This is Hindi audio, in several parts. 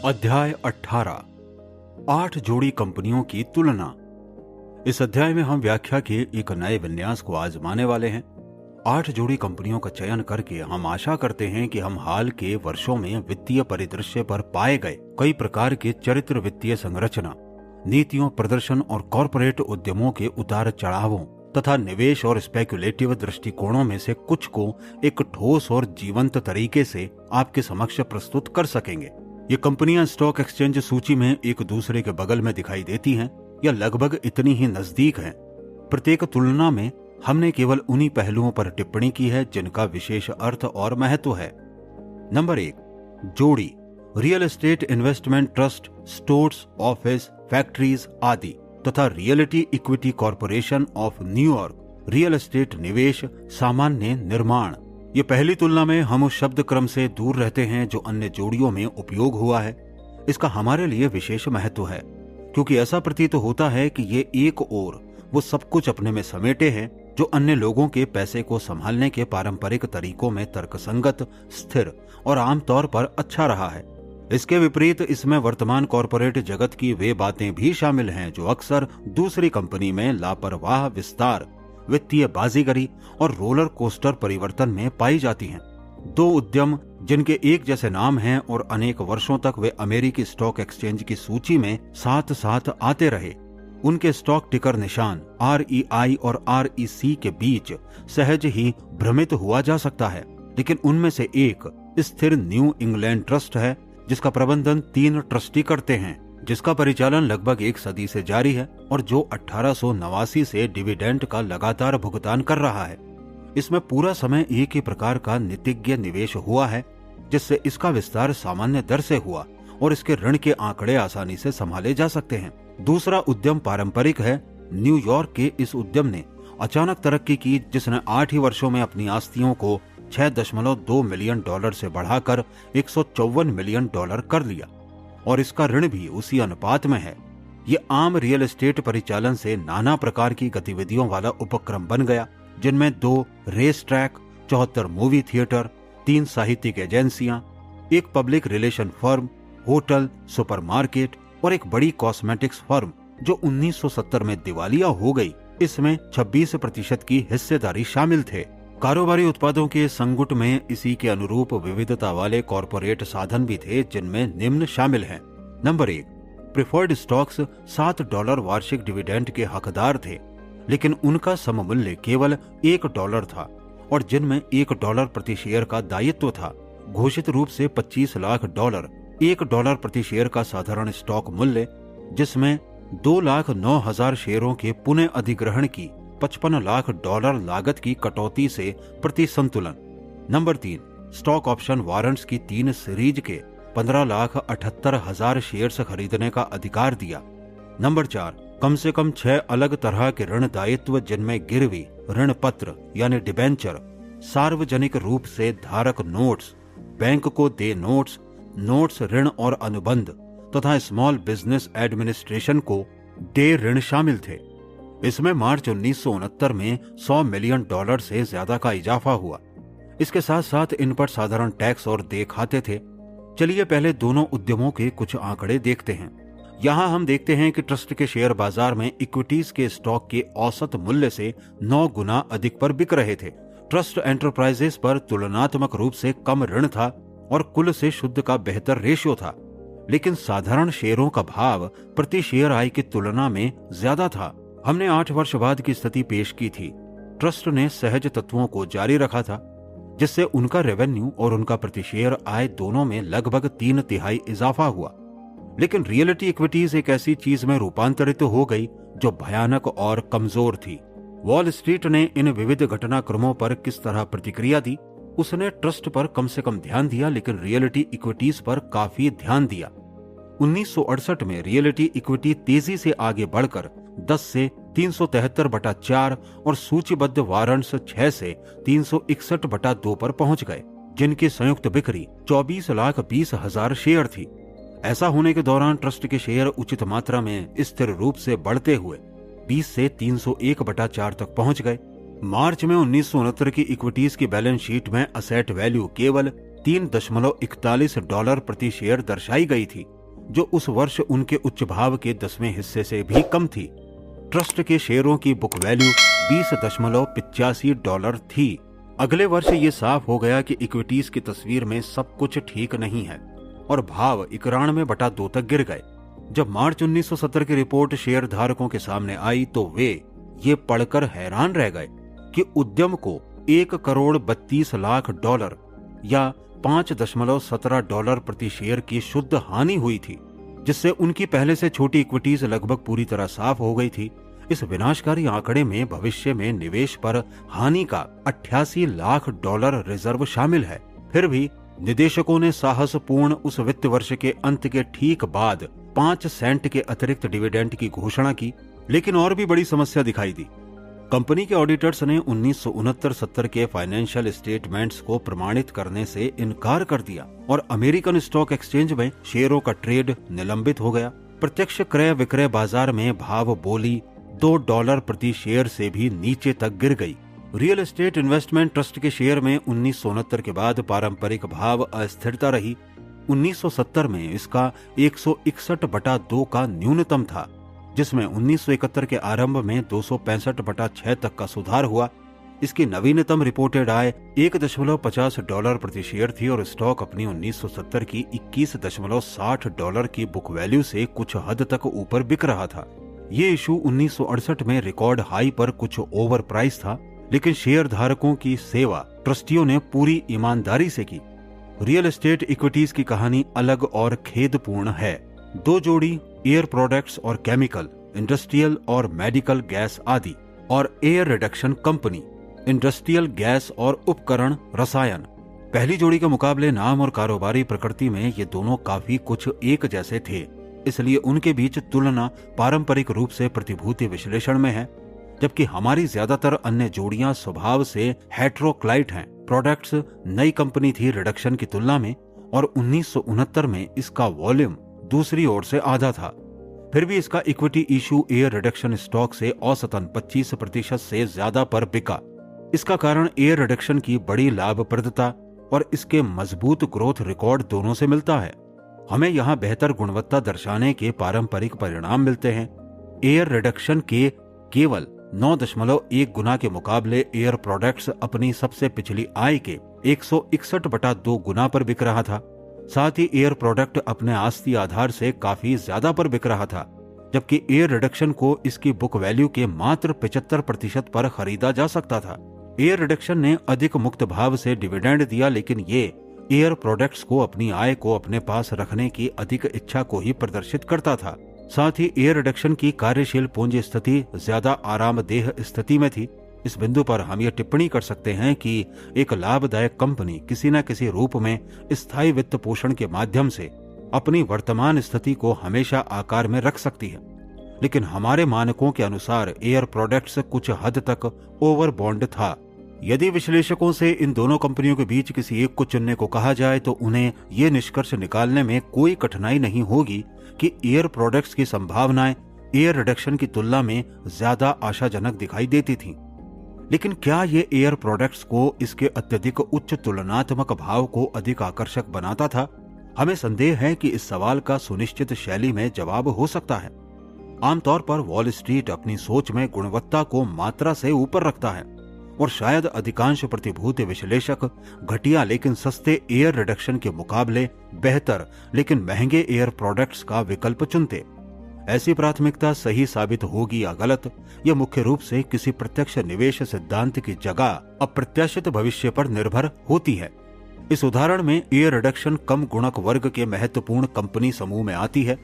अध्याय 18 8 जोड़ी कंपनियों की तुलना। इस अध्याय में हम व्याख्या के एक नए विन्यास को आजमाने वाले हैं। 8 जोड़ी कंपनियों का चयन करके हम आशा करते हैं कि हम हाल के वर्षों में वित्तीय परिदृश्य पर पाए गए कई प्रकार के चरित्र, वित्तीय संरचना, नीतियों, प्रदर्शन और कॉरपोरेट उद्यमों के उतार चढ़ावों तथा निवेश और स्पेक्युलेटिव दृष्टिकोणों में से कुछ को एक ठोस और जीवंत तरीके से आपके समक्ष प्रस्तुत कर सकेंगे। ये कंपनियां स्टॉक एक्सचेंज सूची में एक दूसरे के बगल में दिखाई देती हैं या लगभग इतनी ही नजदीक हैं। प्रत्येक तुलना में हमने केवल उन्हीं पहलुओं पर टिप्पणी की है जिनका विशेष अर्थ और महत्व है। नंबर 1, जोड़ी real estate investment trust, stores, office, factories आदि तथा reality equity corporation of New York, real estate निवेश, सामान्य निर्माण। ये पहली तुलना में हम उस शब्द क्रम से दूर रहते हैं जो अन्य जोड़ियों में उपयोग हुआ है। इसका हमारे लिए विशेष महत्व है क्योंकि ऐसा प्रतीत होता है कि ये एक ओर वो सब कुछ अपने में समेटे हैं जो अन्य लोगों के पैसे को संभालने के पारंपरिक तरीकों में तर्कसंगत, स्थिर और आमतौर पर अच्छा रहा है। इसके विपरीत इसमें वर्तमान कॉरपोरेट जगत की वे बातें भी शामिल हैं जो अक्सर दूसरी कंपनी में लापरवाह विस्तार, वित्तीय बाजीगरी और रोलर कोस्टर परिवर्तन में पाई जाती हैं। दो उद्यम जिनके एक जैसे नाम हैं और अनेक वर्षों तक वे अमेरिकी स्टॉक एक्सचेंज की सूची में साथ साथ आते रहे, उनके स्टॉक टिकर निशान REI और REC के बीच सहज ही भ्रमित हुआ जा सकता है। लेकिन उनमें से एक स्थिर न्यू इंग्लैंड ट्रस्ट है जिसका प्रबंधन 3 ट्रस्टी करते हैं, जिसका परिचालन लगभग 1 सदी से जारी है और जो 1889 से डिविडेंड का लगातार भुगतान कर रहा है। इसमें पूरा समय एक ही प्रकार का नीतिज्ञ निवेश हुआ है जिससे इसका विस्तार सामान्य दर से हुआ और इसके ऋण के आंकड़े आसानी से संभाले जा सकते हैं। दूसरा उद्यम पारंपरिक है। न्यूयॉर्क के इस उद्यम ने अचानक तरक्की की जिसने 8 ही वर्षों में अपनी आस्तियों को $6.2 मिलियन से बढ़ाकर $154 मिलियन कर लिया और इसका ऋण भी उसी अनुपात में है। ये आम रियल एस्टेट परिचालन से नाना प्रकार की गतिविधियों वाला उपक्रम बन गया जिनमें 2 रेस ट्रैक, 74 मूवी थिएटर, 3 साहित्यिक एजेंसियां, एक public relation firm, hotel, supermarket और एक बड़ी कॉस्मेटिक्स फर्म जो 1970 में दिवालिया हो गई, इसमें 26% की हिस्सेदारी शामिल थे। कारोबारी उत्पादों के संगुट में इसी के अनुरूप विविधता वाले कॉरपोरेट साधन भी थे जिनमें निम्न शामिल हैं। नंबर 1, प्रिफर्ड स्टॉक्स $7 वार्षिक डिविडेंड के हकदार थे, लेकिन उनका सममूल्य केवल $1 था और जिनमें $1 प्रति शेयर का दायित्व था। घोषित रूप से $25 लाख, $1 प्रति शेयर का साधारण स्टॉक मूल्य जिसमें 2,09,000 शेयरों के पुनः अधिग्रहण की $55 लाख लागत की कटौती से प्रति संतुलन। नंबर 3, स्टॉक ऑप्शन वारंट्स की 3 सीरीज के 15,78,000 शेयर्स खरीदने का अधिकार दिया। नंबर 4, कम से कम 6 अलग तरह के ऋण दायित्व जिनमें गिरवी, ऋण पत्र यानी डिबेंचर, सार्वजनिक रूप से धारक नोट्स, बैंक को दे नोट्स, नोट्स ऋण और अनुबंध तथा स्मॉल बिजनेस एडमिनिस्ट्रेशन को दे ऋण शामिल थे। इसमें मार्च 1969 में $100 मिलियन से ज्यादा का इजाफा हुआ। इसके साथ साथ इन पर साधारण टैक्स और देय खाते थे। चलिए पहले दोनों उद्यमों के कुछ आंकड़े देखते हैं। यहाँ हम देखते हैं कि ट्रस्ट के शेयर बाजार में इक्विटीज के स्टॉक के औसत मूल्य से 9 गुना अधिक पर बिक रहे थे। ट्रस्ट एंटरप्राइजेस पर तुलनात्मक रूप से कम ऋण था और कुल से शुद्ध का बेहतर रेशियो था, लेकिन साधारण शेयरों का भाव प्रति शेयर आय की तुलना में ज्यादा था। हमने 8 वर्ष बाद की स्थिति पेश की थी। ट्रस्ट ने सहज तत्वों को जारी रखा था जिससे उनका रेवेन्यू और उनका प्रति शेयर आय दोनों में लगभग 3/3 इजाफा हुआ। लेकिन रियलिटी इक्विटीज एक ऐसी चीज में रूपांतरित हो गई जो भयानक और कमजोर थी। वॉल स्ट्रीट ने इन विविध घटनाक्रमों पर किस तरह प्रतिक्रिया दी? उसने ट्रस्ट पर कम से कम ध्यान दिया लेकिन रियलिटी इक्विटीज पर काफी ध्यान दिया। 1968 में रियलिटी इक्विटी तेजी से आगे बढ़कर 10 से 373/4 और सूचीबद्ध वारंट्स 6 से 361/2 पर पहुंच गए, जिनकी संयुक्त बिक्री 24,20,000 शेयर थी। ऐसा होने के दौरान ट्रस्ट के शेयर उचित मात्रा में स्थिर रूप से बढ़ते हुए 20 से 301/4 तक पहुंच गए। मार्च में 1969 की इक्विटीज की बैलेंस शीट में असेट वैल्यू केवल $3.41 प्रति शेयर दर्शाई गई थी, जो उस वर्ष उनके उच्च भाव के 10वें हिस्से से भी कम थी। ट्रस्ट के शेयरों की बुक वैल्यू $20.85 थी। अगले वर्ष ये साफ हो गया कि इक्विटीज की तस्वीर में सब कुछ ठीक नहीं है और भाव 91/2 तक गिर गए। जब मार्च 1970 की रिपोर्ट शेयर धारकों के सामने आई तो वे ये पढ़कर हैरान रह गए कि उद्यम को $1.32 करोड़ या $5.17 प्रति शेयर की शुद्ध हानि हुई थी, जिससे उनकी पहले से छोटी इक्विटीज लगभग पूरी तरह साफ हो गई थी। इस विनाशकारी आंकड़े में भविष्य में निवेश पर हानि का $88 लाख रिजर्व शामिल है। फिर भी निदेशकों ने साहसपूर्ण उस वित्त वर्ष के अंत के ठीक बाद 5 सेंट के अतिरिक्त डिविडेंड की घोषणा की, लेकिन और भी बड़ी समस्या दिखाई दी। कंपनी के ऑडिटर्स ने 1969-70 के फाइनेंशियल स्टेटमेंट्स को प्रमाणित करने से इनकार कर दिया और अमेरिकन स्टॉक एक्सचेंज में शेयरों का ट्रेड निलंबित हो गया। प्रत्यक्ष क्रय विक्रय बाजार में भाव बोली $2 प्रति शेयर से भी नीचे तक गिर गई। रियल एस्टेट इन्वेस्टमेंट ट्रस्ट के शेयर में 1969 के बाद पारंपरिक भाव अस्थिरता रही। 1970 में इसका 161/2 का न्यूनतम था, जिसमें 1971 के आरंभ में 265/6 तक का सुधार हुआ। इसकी नवीनतम रिपोर्टेड आय $1.50 प्रति शेयर थी और स्टॉक अपनी 1970 की $21.60 की बुक वैल्यू से कुछ हद तक ऊपर बिक रहा था। ये इशू 1968 में रिकॉर्ड हाई पर कुछ ओवर प्राइस था, लेकिन शेयर धारकों की सेवा ट्रस्टियों ने पूरी ईमानदारी से की। रियल एस्टेट इक्विटीज की कहानी अलग और खेदपूर्ण है। 2 जोड़ी एयर प्रोडक्ट्स और केमिकल, इंडस्ट्रियल और मेडिकल गैस आदि, और air reduction company, industrial gas और उपकरण रसायन। पहली जोड़ी के मुकाबले नाम और कारोबारी प्रकृति में ये दोनों काफी कुछ एक जैसे थे, इसलिए उनके बीच तुलना पारंपरिक रूप से प्रतिभूति विश्लेषण में है, जबकि हमारी ज्यादातर अन्य जोड़ियां स्वभाव से हेट्रोक्लाइट हैं। प्रोडक्ट्स नई कंपनी थी रिडक्शन की तुलना में, और 1969 में इसका वॉल्यूम दूसरी ओर से आधा था। फिर भी इसका equity issue air reduction stock से औसतन 25% से ज्यादा पर बिका। इसका कारण एयर रिडक्शन की बड़ी लाभप्रदता और इसके मजबूत ग्रोथ रिकॉर्ड दोनों से मिलता है। हमें यहाँ बेहतर गुणवत्ता दर्शाने के पारंपरिक परिणाम मिलते हैं। एयर रिडक्शन के केवल 9.1 गुना के मुकाबले एयर प्रोडक्ट्स अपनी सबसे पिछली आय के 161/2 गुना पर बिक रहा था। साथ ही एयर प्रोडक्ट अपने आस्ती आधार से काफी ज्यादा पर बिक रहा था, जबकि एयर रिडक्शन को इसकी बुक वैल्यू के मात्र 75% पर खरीदा जा सकता था। एयर रिडक्शन ने अधिक मुक्त भाव से डिविडेंड दिया, लेकिन ये एयर प्रोडक्ट्स को अपनी आय को अपने पास रखने की अधिक इच्छा को ही प्रदर्शित करता था। साथ ही एयर रिडक्शन की कार्यशील पूंजी स्थिति ज्यादा आरामदेह स्थिति में थी। इस बिंदु पर हम ये टिप्पणी कर सकते हैं कि एक लाभदायक कंपनी किसी न किसी रूप में स्थायी वित्त पोषण के माध्यम से अपनी वर्तमान स्थिति को हमेशा आकार में रख सकती है, लेकिन हमारे मानकों के अनुसार एयर प्रोडक्ट्स कुछ हद तक ओवर बॉन्ड था। यदि विश्लेषकों से इन दोनों कंपनियों के बीच किसी एक को चुनने को कहा जाए तो उन्हें ये निष्कर्ष निकालने में कोई कठिनाई नहीं होगी कि एयर प्रोडक्ट्स की संभावनाएं एयर रिडक्शन की तुलना में ज्यादा आशाजनक दिखाई देती थीं। लेकिन क्या ये एयर प्रोडक्ट्स को इसके अत्यधिक उच्च तुलनात्मक भाव को अधिक आकर्षक बनाता था? हमें संदेह है कि इस सवाल का सुनिश्चित शैली में जवाब हो सकता है। आमतौर पर वॉल स्ट्रीट अपनी सोच में गुणवत्ता को मात्रा से ऊपर रखता है और शायद अधिकांश प्रतिभूति विश्लेषक घटिया लेकिन सस्ते एयर रिडक्शन के मुकाबले बेहतर लेकिन महंगे एयर प्रोडक्ट्स का विकल्प चुनते। ऐसी प्राथमिकता सही साबित होगी या गलत, यह मुख्य रूप से किसी प्रत्यक्ष निवेश सिद्धांत की जगह अप्रत्याशित भविष्य पर निर्भर होती है। इस उदाहरण में एयर रिडक्शन कम गुणक वर्ग के महत्वपूर्ण कंपनी समूह में आती है।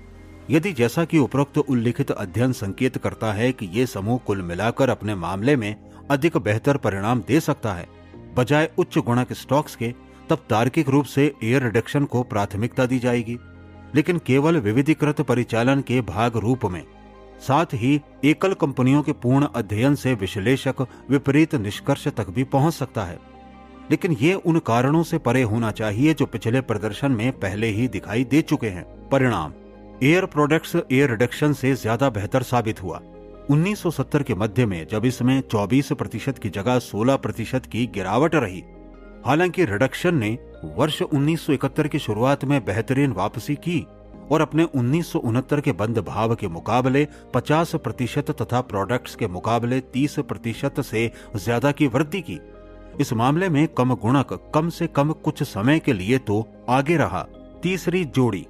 यदि जैसा कि उपरोक्त उल्लिखित अध्ययन संकेत करता है कि ये समूह कुल मिलाकर अपने मामले में अधिक बेहतर परिणाम दे सकता है बजाय उच्च गुणक स्टॉक्स के, तब तार्किक रूप से एयर रिडक्शन को प्राथमिकता दी जाएगी, लेकिन केवल विविधीकृत परिचालन के भाग रूप में। साथ ही एकल कंपनियों के पूर्ण अध्ययन से विश्लेषक विपरीत निष्कर्ष तक भी पहुंच सकता है, लेकिन ये उन कारणों से परे होना चाहिए जो पिछले प्रदर्शन में पहले ही दिखाई दे चुके हैं। परिणाम: एयर प्रोडक्ट्स एयर रिडक्शन से ज्यादा बेहतर साबित हुआ। 1970 के मध्य में जब इसमें 24% की जगह 16% की गिरावट रही, हालांकि रिडक्शन ने वर्ष 1971 की शुरुआत में बेहतरीन वापसी की और अपने 1969 के बंद भाव के मुकाबले 50% तथा प्रोडक्ट्स के मुकाबले 30% से ज्यादा की वृद्धि की। इस मामले में कम गुणक कम से कम कुछ समय के लिए तो आगे रहा। तीसरी जोड़ी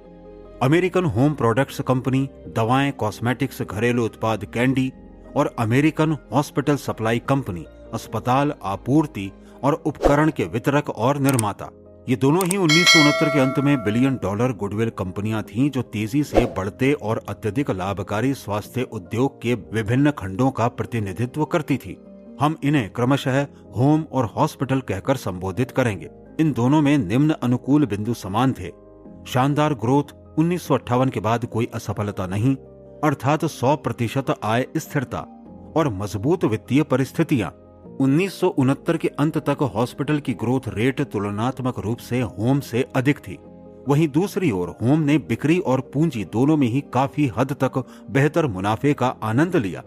अमेरिकन होम प्रोडक्ट्स कंपनी, दवाएं, कॉस्मेटिक्स, घरेलू उत्पाद, कैंडी और अमेरिकन हॉस्पिटल सप्लाई कंपनी, अस्पताल, आपूर्ति और उपकरण के वितरक और निर्माता। ये दोनों ही 1969 के अंत में $1 बिलियन गुडविल कंपनियां थीं जो तेजी से बढ़ते और अत्यधिक लाभकारी स्वास्थ्य उद्योग के विभिन्न खंडों का प्रतिनिधित्व करती थी। हम इन्हें क्रमशः होम और हॉस्पिटल कहकर संबोधित करेंगे। इन दोनों में निम्न अनुकूल बिंदु समान थे। शानदार ग्रोथ, 1958 के बाद कोई असफलता नहीं, अर्थात 100% आय स्थिरता और मजबूत वित्तीय परिस्थितियां। 1969 के अंत तक हॉस्पिटल की ग्रोथ रेट तुलनात्मक रूप से होम से अधिक थी। वहीं दूसरी ओर होम ने बिक्री और पूंजी दोनों में ही काफी हद तक बेहतर मुनाफे का आनंद लिया।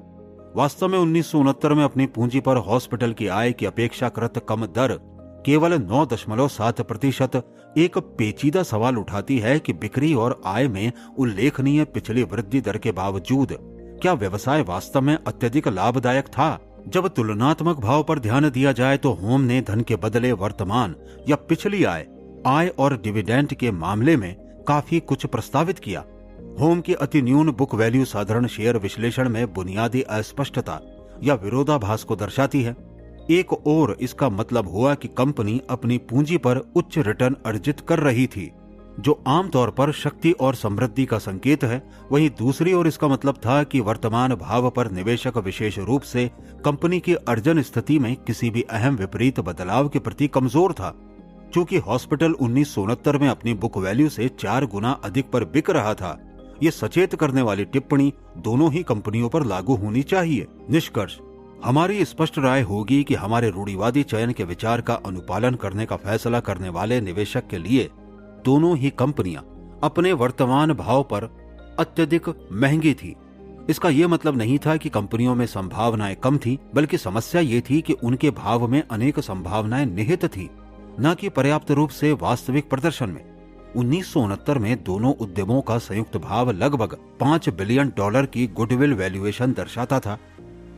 वास्तव में 1969 में अपनी पूंजी पर हॉस्पिटल की आय की अपेक्षाकृत कम दर केवल 9.7% एक पेचीदा सवाल उठाती है कि बिक्री और आय में उल्लेखनीय पिछली वृद्धि दर के बावजूद क्या व्यवसाय वास्तव में अत्यधिक लाभदायक था। जब तुलनात्मक भाव पर ध्यान दिया जाए तो होम ने धन के बदले वर्तमान या पिछली आय और डिविडेंड के मामले में काफी कुछ प्रस्तावित किया। होम की अति न्यून बुक वैल्यू साधारण शेयर विश्लेषण में बुनियादी अस्पष्टता या विरोधाभास को दर्शाती है। एक ओर इसका मतलब हुआ कि कंपनी अपनी पूंजी पर उच्च रिटर्न अर्जित कर रही थी, जो आमतौर पर शक्ति और समृद्धि का संकेत है। वहीं दूसरी ओर इसका मतलब था कि वर्तमान भाव पर निवेशक विशेष रूप से कंपनी की अर्जन स्थिति में किसी भी अहम विपरीत बदलाव के प्रति कमजोर था। चूंकि हॉस्पिटल 1969 में अपनी बुक वैल्यू से 4 गुना अधिक पर बिक रहा था, ये सचेत करने वाली टिप्पणी दोनों ही कंपनियों पर लागू होनी चाहिए। निष्कर्ष, हमारी स्पष्ट राय होगी कि हमारे रूढ़िवादी चयन के विचार का अनुपालन करने का फैसला करने वाले निवेशक के लिए दोनों ही कंपनियां अपने वर्तमान भाव पर अत्यधिक महंगी थी। इसका यह मतलब नहीं था कि कंपनियों में संभावनाएं कम थी, बल्कि समस्या ये थी कि उनके भाव में अनेक संभावनाएं निहित थी, न कि पर्याप्त रूप से वास्तविक प्रदर्शन में। 1969 में दोनों उद्यमों का संयुक्त भाव लगभग $5 बिलियन की गुडविल वैल्यूएशन दर्शाता था।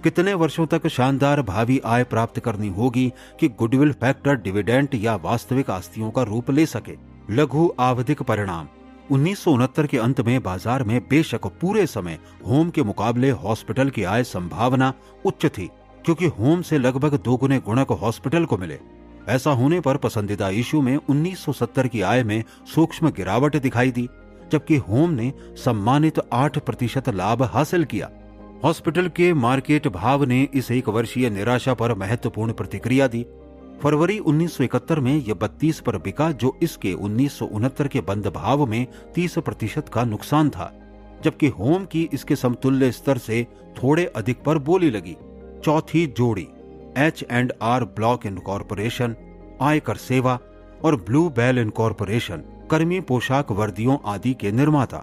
कितने वर्षों तक शानदार भावी आय प्राप्त करनी होगी कि गुडविल फैक्टर डिविडेंड या वास्तविक आस्तियों का रूप ले सके। लघु आवधिक परिणाम, 1969 के अंत में बाजार में बेशक पूरे समय होम के मुकाबले हॉस्पिटल की आय संभावना उच्च थी, क्योंकि होम से लगभग 2 गुने गुणक हॉस्पिटल को मिले। ऐसा होने पर पसंदीदा इशू में 1970 की आय में सूक्ष्म गिरावट दिखाई दी, जबकि होम ने सम्मानित 8% लाभ हासिल किया। हॉस्पिटल के मार्केट भाव ने इस 1 वर्षीय निराशा पर महत्वपूर्ण प्रतिक्रिया दी। फरवरी 1971 में यह 32 पर बिका, जो इसके 1969 के बंद भाव में 30% का नुकसान था, जबकि होम की इसके समतुल्य स्तर से थोड़े अधिक पर बोली लगी। चौथी जोड़ी H&R ब्लॉक इनकॉर्पोरेशन, आयकर सेवा और ब्लू बेल इनकॉर्पोरेशन, कर्मी पोशाक वर्दियों आदि के निर्माता।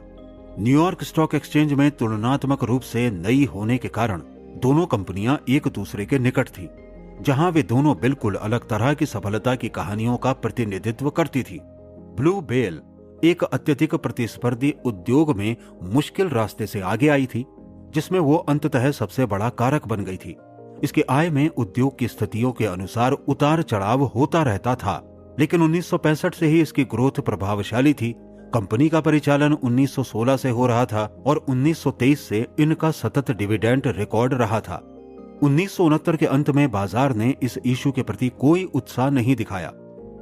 न्यूयॉर्क स्टॉक एक्सचेंज में तुलनात्मक रूप से नई होने के कारण दोनों कंपनियां एक दूसरे के निकट थी, जहां वे दोनों बिल्कुल अलग तरह की सफलता की कहानियों का प्रतिनिधित्व करती थी। ब्लू बेल एक अत्यधिक प्रतिस्पर्धी उद्योग में मुश्किल रास्ते से आगे आई थी, जिसमें वो अंततः सबसे बड़ा कारक बन गई थी। इसकी आय में उद्योग की स्थितियों के अनुसार उतार चढ़ाव होता रहता था, लेकिन 1965 से ही इसकी ग्रोथ प्रभावशाली थी। कंपनी का परिचालन 1916 से हो रहा था और 1923 से इनका सतत डिविडेंड रिकॉर्ड रहा था। 1969 के अंत में बाजार ने इस इशू के प्रति कोई उत्साह नहीं दिखाया,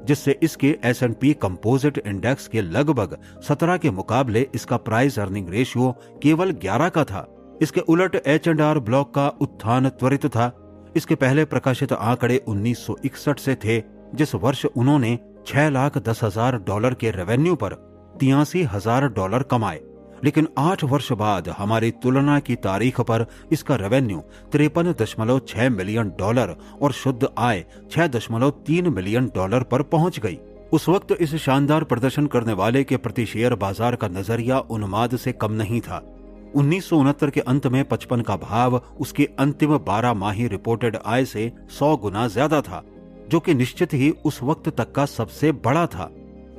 जिससे इसके S&P कंपोजिट इंडेक्स के लगभग 17 के मुकाबले इसका प्राइस अर्निंग रेशियो केवल 11 का था। इसके उलट H&R ब्लॉक का उत्थान त्वरित था। इसके पहले प्रकाशित आंकड़े 1961 से थे, जिस वर्ष उन्होंने $6,10,000 के रेवेन्यू पर $83,000 कमाए, लेकिन 8 वर्ष बाद हमारी तुलना की तारीख पर इसका रेवेन्यू $53.6 मिलियन और शुद्ध आय $6.3 मिलियन पर पहुंच गई। उस वक्त इस शानदार प्रदर्शन करने वाले के प्रति शेयर बाजार का नजरिया उन्माद से कम नहीं था। 1969 के अंत में 55 का भाव उसकी अंतिम 12 माही रिपोर्टेड आय से 100 गुना ज्यादा था। जो कि निश्चित ही उस वक्त तक का सबसे बड़ा था।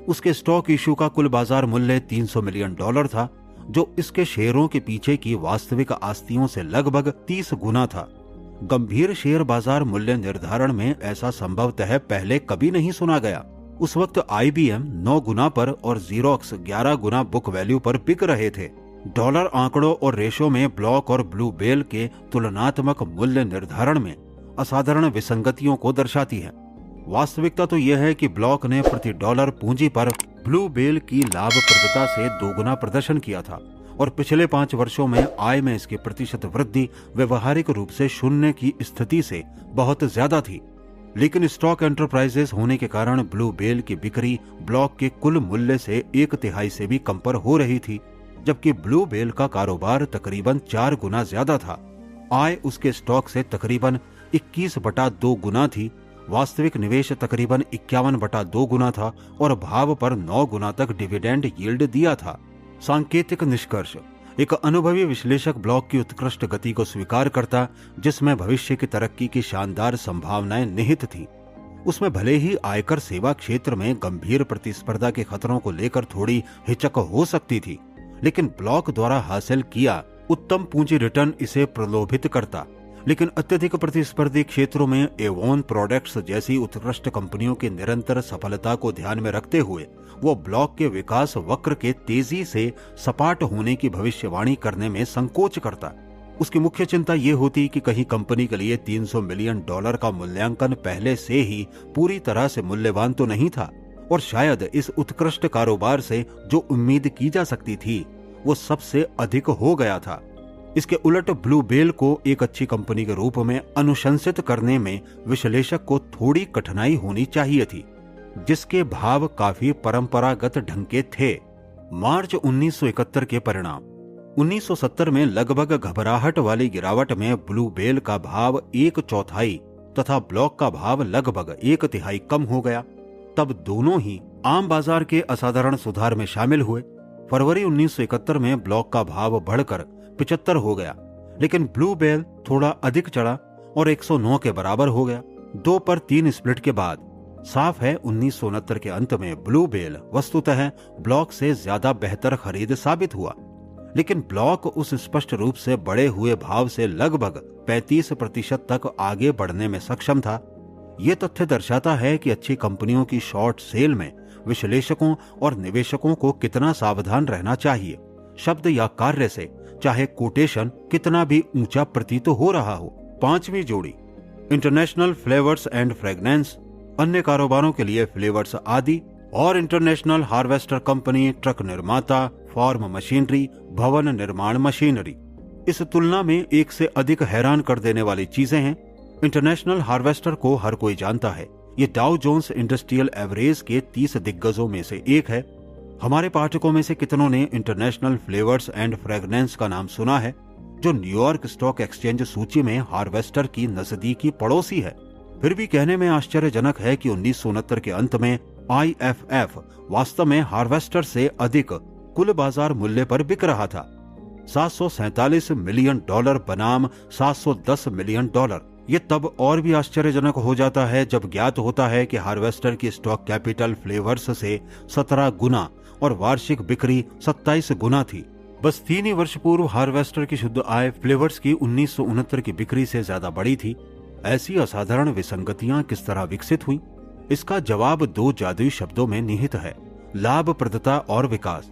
उसके स्टॉक इश्यू का कुल बाजार मूल्य $300 मिलियन था, जो इसके शेयरों के पीछे की वास्तविक आस्तियों से लगभग 30 गुना था। गंभीर शेयर बाजार मूल्य निर्धारण में ऐसा संभवतः पहले कभी नहीं सुना गया। उस वक्त IBM 9 गुना पर और Xerox 11 गुना बुक वैल्यू पर बिक रहे थे। डॉलर आंकड़ों और रेशो में ब्लॉक और ब्लू बेल के तुलनात्मक मूल्य निर्धारण में असाधारण विसंगतियों को दर्शाती है। वास्तविकता तो यह है कि ब्लॉक ने प्रति डॉलर पूंजी पर ब्लू बेल की लाभप्रदता से 2 गुना प्रदर्शन किया था और पिछले 5 वर्षों में आय में इसकी प्रतिशत वृद्धि व्यवहारिक रूप से शून्य की स्थिति से बहुत ज्यादा थी। लेकिन स्टॉक एंटरप्राइजेस होने के कारण ब्लू बेल की बिक्री ब्लॉक के कुल मूल्य से 1/3 से भी कम पर हो रही थी, जबकि ब्लू बेल का कारोबार तकरीबन 4 गुना ज्यादा था। आय उसके स्टॉक से तकरीबन 21/2 गुना थी। वास्तविक निवेश तकरीबन 51/2 गुना था और भाव पर 9 गुना तक डिविडेंड यील्ड दिया था। सांकेतिक निष्कर्ष: एक अनुभवी विश्लेषक ब्लॉक की उत्कृष्ट गति को स्वीकार करता, जिसमें भविष्य की तरक्की की शानदार संभावनाएं निहित थीं। उसमें भले ही आयकर सेवा क्षेत्र में गंभीर प्रतिस्पर्धा के खतरों को लेकर थोड़ी हिचक हो सकती थी, लेकिन ब्लॉक द्वारा हासिल किया उत्तम पूंजी रिटर्न इसे प्रलोभित करता। लेकिन अत्यधिक प्रतिस्पर्धी क्षेत्रों में एवॉन प्रोडक्ट्स जैसी उत्कृष्ट कंपनियों की निरंतर सफलता को ध्यान में रखते हुए वो ब्लॉक के विकास वक्र के तेजी से सपाट होने की भविष्यवाणी करने में संकोच करता। उसकी मुख्य चिंता ये होती कि कहीं कंपनी के लिए $300 मिलियन का मूल्यांकन पहले से ही पूरी तरह से मूल्यवान तो नहीं था, और शायद इस उत्कृष्ट कारोबार से जो उम्मीद की जा सकती थी वो सबसे अधिक हो गया था। इसके उलट ब्लू बेल को एक अच्छी कंपनी के रूप में अनुशंसित करने में विश्लेषक को थोड़ी कठिनाई होनी चाहिए थी, जिसके भाव काफी परंपरागत ढंग के थे। मार्च 1971 के परिणाम: 1970 में लगभग घबराहट वाली गिरावट में ब्लू बेल का भाव 1/4 तथा ब्लॉक का भाव लगभग 1/3 कम हो गया। तब दोनों ही आम बाजार के असाधारण सुधार में शामिल हुए। फरवरी 1971 में ब्लॉक का भाव बढ़कर 75 हो गया, लेकिन ब्लू बेल थोड़ा अधिक चढ़ा और 109 के बराबर हो गया। 2 पर 3 स्प्लिट के बाद साफ है 1969 के अंत में ब्लू बेल वस्तुतः ब्लॉक से ज्यादा बेहतर खरीद साबित हुआ। लेकिन ब्लॉक उस स्पष्ट रूप से बढ़े हुए भाव से लगभग 35% तक आगे बढ़ने में सक्षम था। यह तथ्य दर्शाता है कि अच्छी कंपनियों की शॉर्ट सेल में विश्लेषकों और निवेशकों को कितना सावधान रहना चाहिए। शब्द या कार्य से चाहे कोटेशन कितना भी ऊंचा प्रतीत हो रहा हो। 5वीं जोड़ी: इंटरनेशनल फ्लेवर्स एंड फ्रेगनेंस, अन्य कारोबारों के लिए फ्लेवर्स आदि, और इंटरनेशनल हार्वेस्टर कंपनी, ट्रक निर्माता, फार्म मशीनरी, भवन निर्माण मशीनरी। इस तुलना में एक से अधिक हैरान कर देने वाली चीजें हैं। इंटरनेशनल हार्वेस्टर को हर कोई जानता है। ये डाउ जोन्स इंडस्ट्रियल एवरेज के 30 दिग्गजों में से एक है। हमारे पाठकों में से कितनों ने इंटरनेशनल फ्लेवर्स एंड फ्रेगनेंस का नाम सुना है, जो न्यूयॉर्क स्टॉक एक्सचेंज सूची में हार्वेस्टर की नजदीकी पड़ोसी है। फिर भी कहने में आश्चर्यजनक है कि 1969 के अंत में IFF वास्तव में हार्वेस्टर से अधिक कुल बाजार मूल्य पर बिक रहा था, $747 मिलियन बनाम $710 मिलियन। ये तब और भी आश्चर्यजनक हो जाता है जब ज्ञात होता है कि हार्वेस्टर की स्टॉक कैपिटल फ्लेवर्स से 17 गुना और वार्षिक बिक्री 27 गुना थी। बस 3 ही वर्ष पूर्व हार्वेस्टर की शुद्ध आय फ्लेवर्स की 1969 की बिक्री से ज्यादा बड़ी थी। ऐसी असाधारण विसंगतियां किस तरह विकसित हुई? इसका जवाब 2 जादुई शब्दों में निहित है: लाभप्रदता और विकास।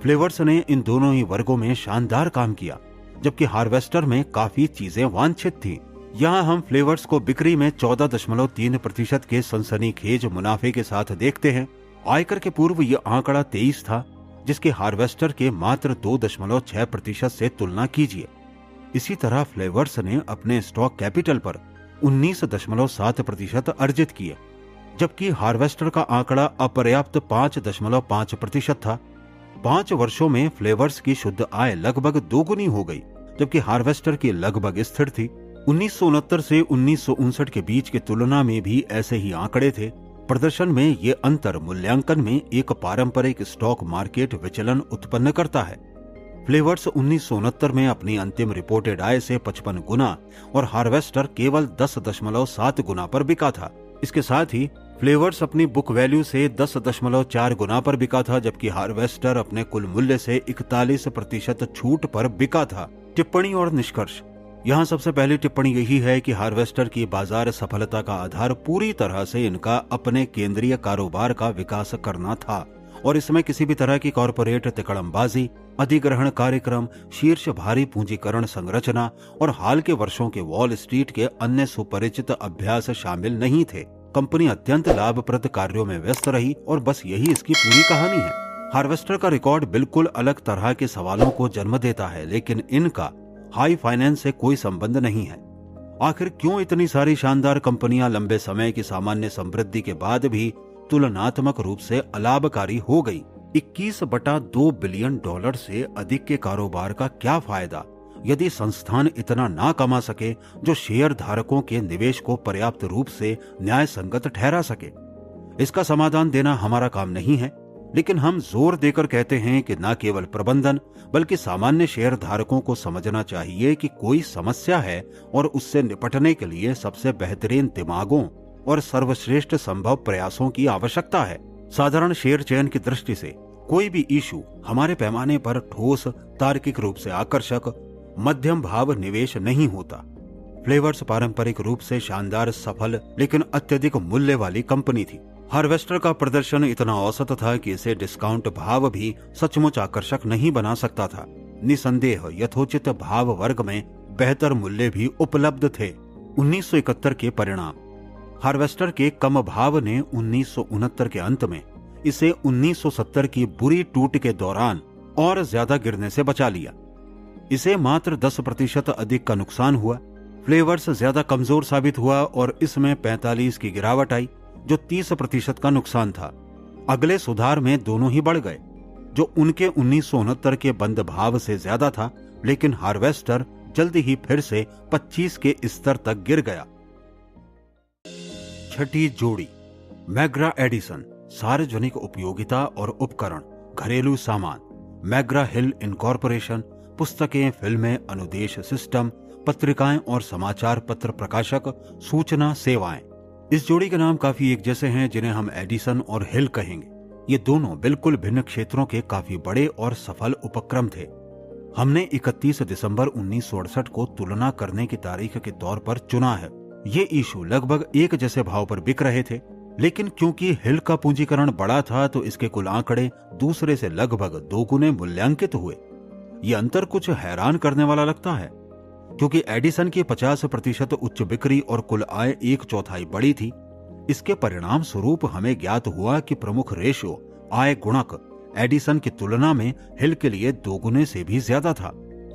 फ्लेवर्स ने इन दोनों ही वर्गों में शानदार काम किया, जबकि हार्वेस्टर में काफी चीजें वांछित थी। यहाँ हम फ्लेवर्स को बिक्री में 14.3% के सनसनीखेज मुनाफे के साथ देखते हैं। आयकर के पूर्व यह आंकड़ा 23 था, जिसके हार्वेस्टर के मात्र 2.6% से तुलना कीजिए। इसी तरह फ्लेवर्स ने अपने स्टॉक कैपिटल पर 19.7% अर्जित किए, जबकि हार्वेस्टर का आंकड़ा अपर्याप्त 5.5% था। 5 वर्षों में फ्लेवर्स की शुद्ध आय लगभग 2 गुनी हो गई, जबकि हार्वेस्टर की लगभग स्थिर थी। 1969 से 1959 के बीच की तुलना में भी ऐसे ही आंकड़े थे। प्रदर्शन में ये अंतर मूल्यांकन में एक पारंपरिक स्टॉक मार्केट विचलन उत्पन्न करता है। फ्लेवर्स 1969 में अपनी अंतिम रिपोर्टेड आय से 55 गुना और हार्वेस्टर केवल 10.7 गुना पर बिका था। इसके साथ ही फ्लेवर्स अपनी बुक वैल्यू से 10.4 गुना पर बिका था, जबकि हार्वेस्टर अपने कुल मूल्य से 41% छूट पर बिका था। टिप्पणी और निष्कर्ष। यहाँ सबसे पहली टिप्पणी यही है कि हार्वेस्टर की बाजार सफलता का आधार पूरी तरह से इनका अपने केंद्रीय कारोबार का विकास करना था और इसमें किसी भी तरह की कॉरपोरेट तिकड़मबाजी, अधिग्रहण कार्यक्रम, शीर्ष भारी पूंजीकरण संरचना और हाल के वर्षों के वॉल स्ट्रीट के अन्य सुपरिचित अभ्यास शामिल नहीं थे। कंपनी अत्यंत लाभप्रद कार्यों में व्यस्त रही और बस यही इसकी पूरी कहानी है। हार्वेस्टर का रिकॉर्ड बिल्कुल अलग तरह के सवालों को जन्म देता है, लेकिन इनका हाई फाइनेंस से कोई संबंध नहीं है। आखिर क्यों इतनी सारी शानदार कंपनियां लंबे समय की सामान्य समृद्धि के बाद भी तुलनात्मक रूप से अलाभकारी हो गई? 21.2 बिलियन डॉलर से अधिक के कारोबार का क्या फायदा यदि संस्थान इतना ना कमा सके जो शेयर धारकों के निवेश को पर्याप्त रूप से न्याय संगत ठहरा सके? इसका समाधान देना हमारा काम नहीं है, लेकिन हम जोर देकर कहते हैं कि न केवल प्रबंधन बल्कि सामान्य शेयर धारकों को समझना चाहिए कि कोई समस्या है और उससे निपटने के लिए सबसे बेहतरीन दिमागों और सर्वश्रेष्ठ संभव प्रयासों की आवश्यकता है। साधारण शेयर चयन की दृष्टि से कोई भी इशू हमारे पैमाने पर ठोस, तार्किक रूप से आकर्षक, मध्यम भाव निवेश नहीं होता। फ्लेवर्स पारंपरिक रूप से शानदार, सफल लेकिन अत्यधिक मूल्य वाली कंपनी थी। हार्वेस्टर का प्रदर्शन इतना औसत था कि इसे डिस्काउंट भाव भी सचमुच आकर्षक नहीं बना सकता था। निसंदेह यथोचित भाव वर्ग में बेहतर मूल्य भी उपलब्ध थे। 1971 के परिणाम। हार्वेस्टर के कम भाव ने 1969 के अंत में इसे 1970 की बुरी टूट के दौरान और ज्यादा गिरने से बचा लिया। इसे मात्र 10% अधिक का नुकसान हुआ। फ्लेवर्स ज्यादा कमजोर साबित हुआ और इसमें 45 की गिरावट आई, जो 30% का नुकसान था। अगले सुधार में दोनों ही बढ़ गए, जो उनके 1969 के बंद भाव से ज्यादा था, लेकिन हार्वेस्टर जल्दी ही फिर से 25 के स्तर तक गिर गया। छठी जोड़ी। मैग्रा एडिसन, सार्वजनिक उपयोगिता और उपकरण, घरेलू सामान। मैग्रा हिल इनकॉर्पोरेशन, पुस्तकें, फिल्में, अनुदेश सिस्टम, पत्रिकाएं और समाचार पत्र प्रकाशक, सूचना सेवाएं। इस जोड़ी के नाम काफी एक जैसे हैं, जिन्हें हम एडिसन और हिल कहेंगे। ये दोनों बिल्कुल भिन्न क्षेत्रों के काफी बड़े और सफल उपक्रम थे। हमने 31 दिसंबर 1968 को तुलना करने की तारीख के तौर पर चुना है। ये इशू लगभग एक जैसे भाव पर बिक रहे थे, लेकिन क्योंकि हिल का पूंजीकरण बड़ा था तो इसके कुल आंकड़े दूसरे से लगभग 2 गुने मूल्यांकित हुए। ये अंतर कुछ हैरान करने वाला लगता है, क्योंकि एडिसन की 50% उच्च बिक्री और कुल आय 1/4 बड़ी थी। इसके परिणाम स्वरूप हमें ज्ञात हुआ कि प्रमुख रेशो, आय गुणक, एडिसन की तुलना में हिल के लिए 2 गुने से भी ज्यादा था।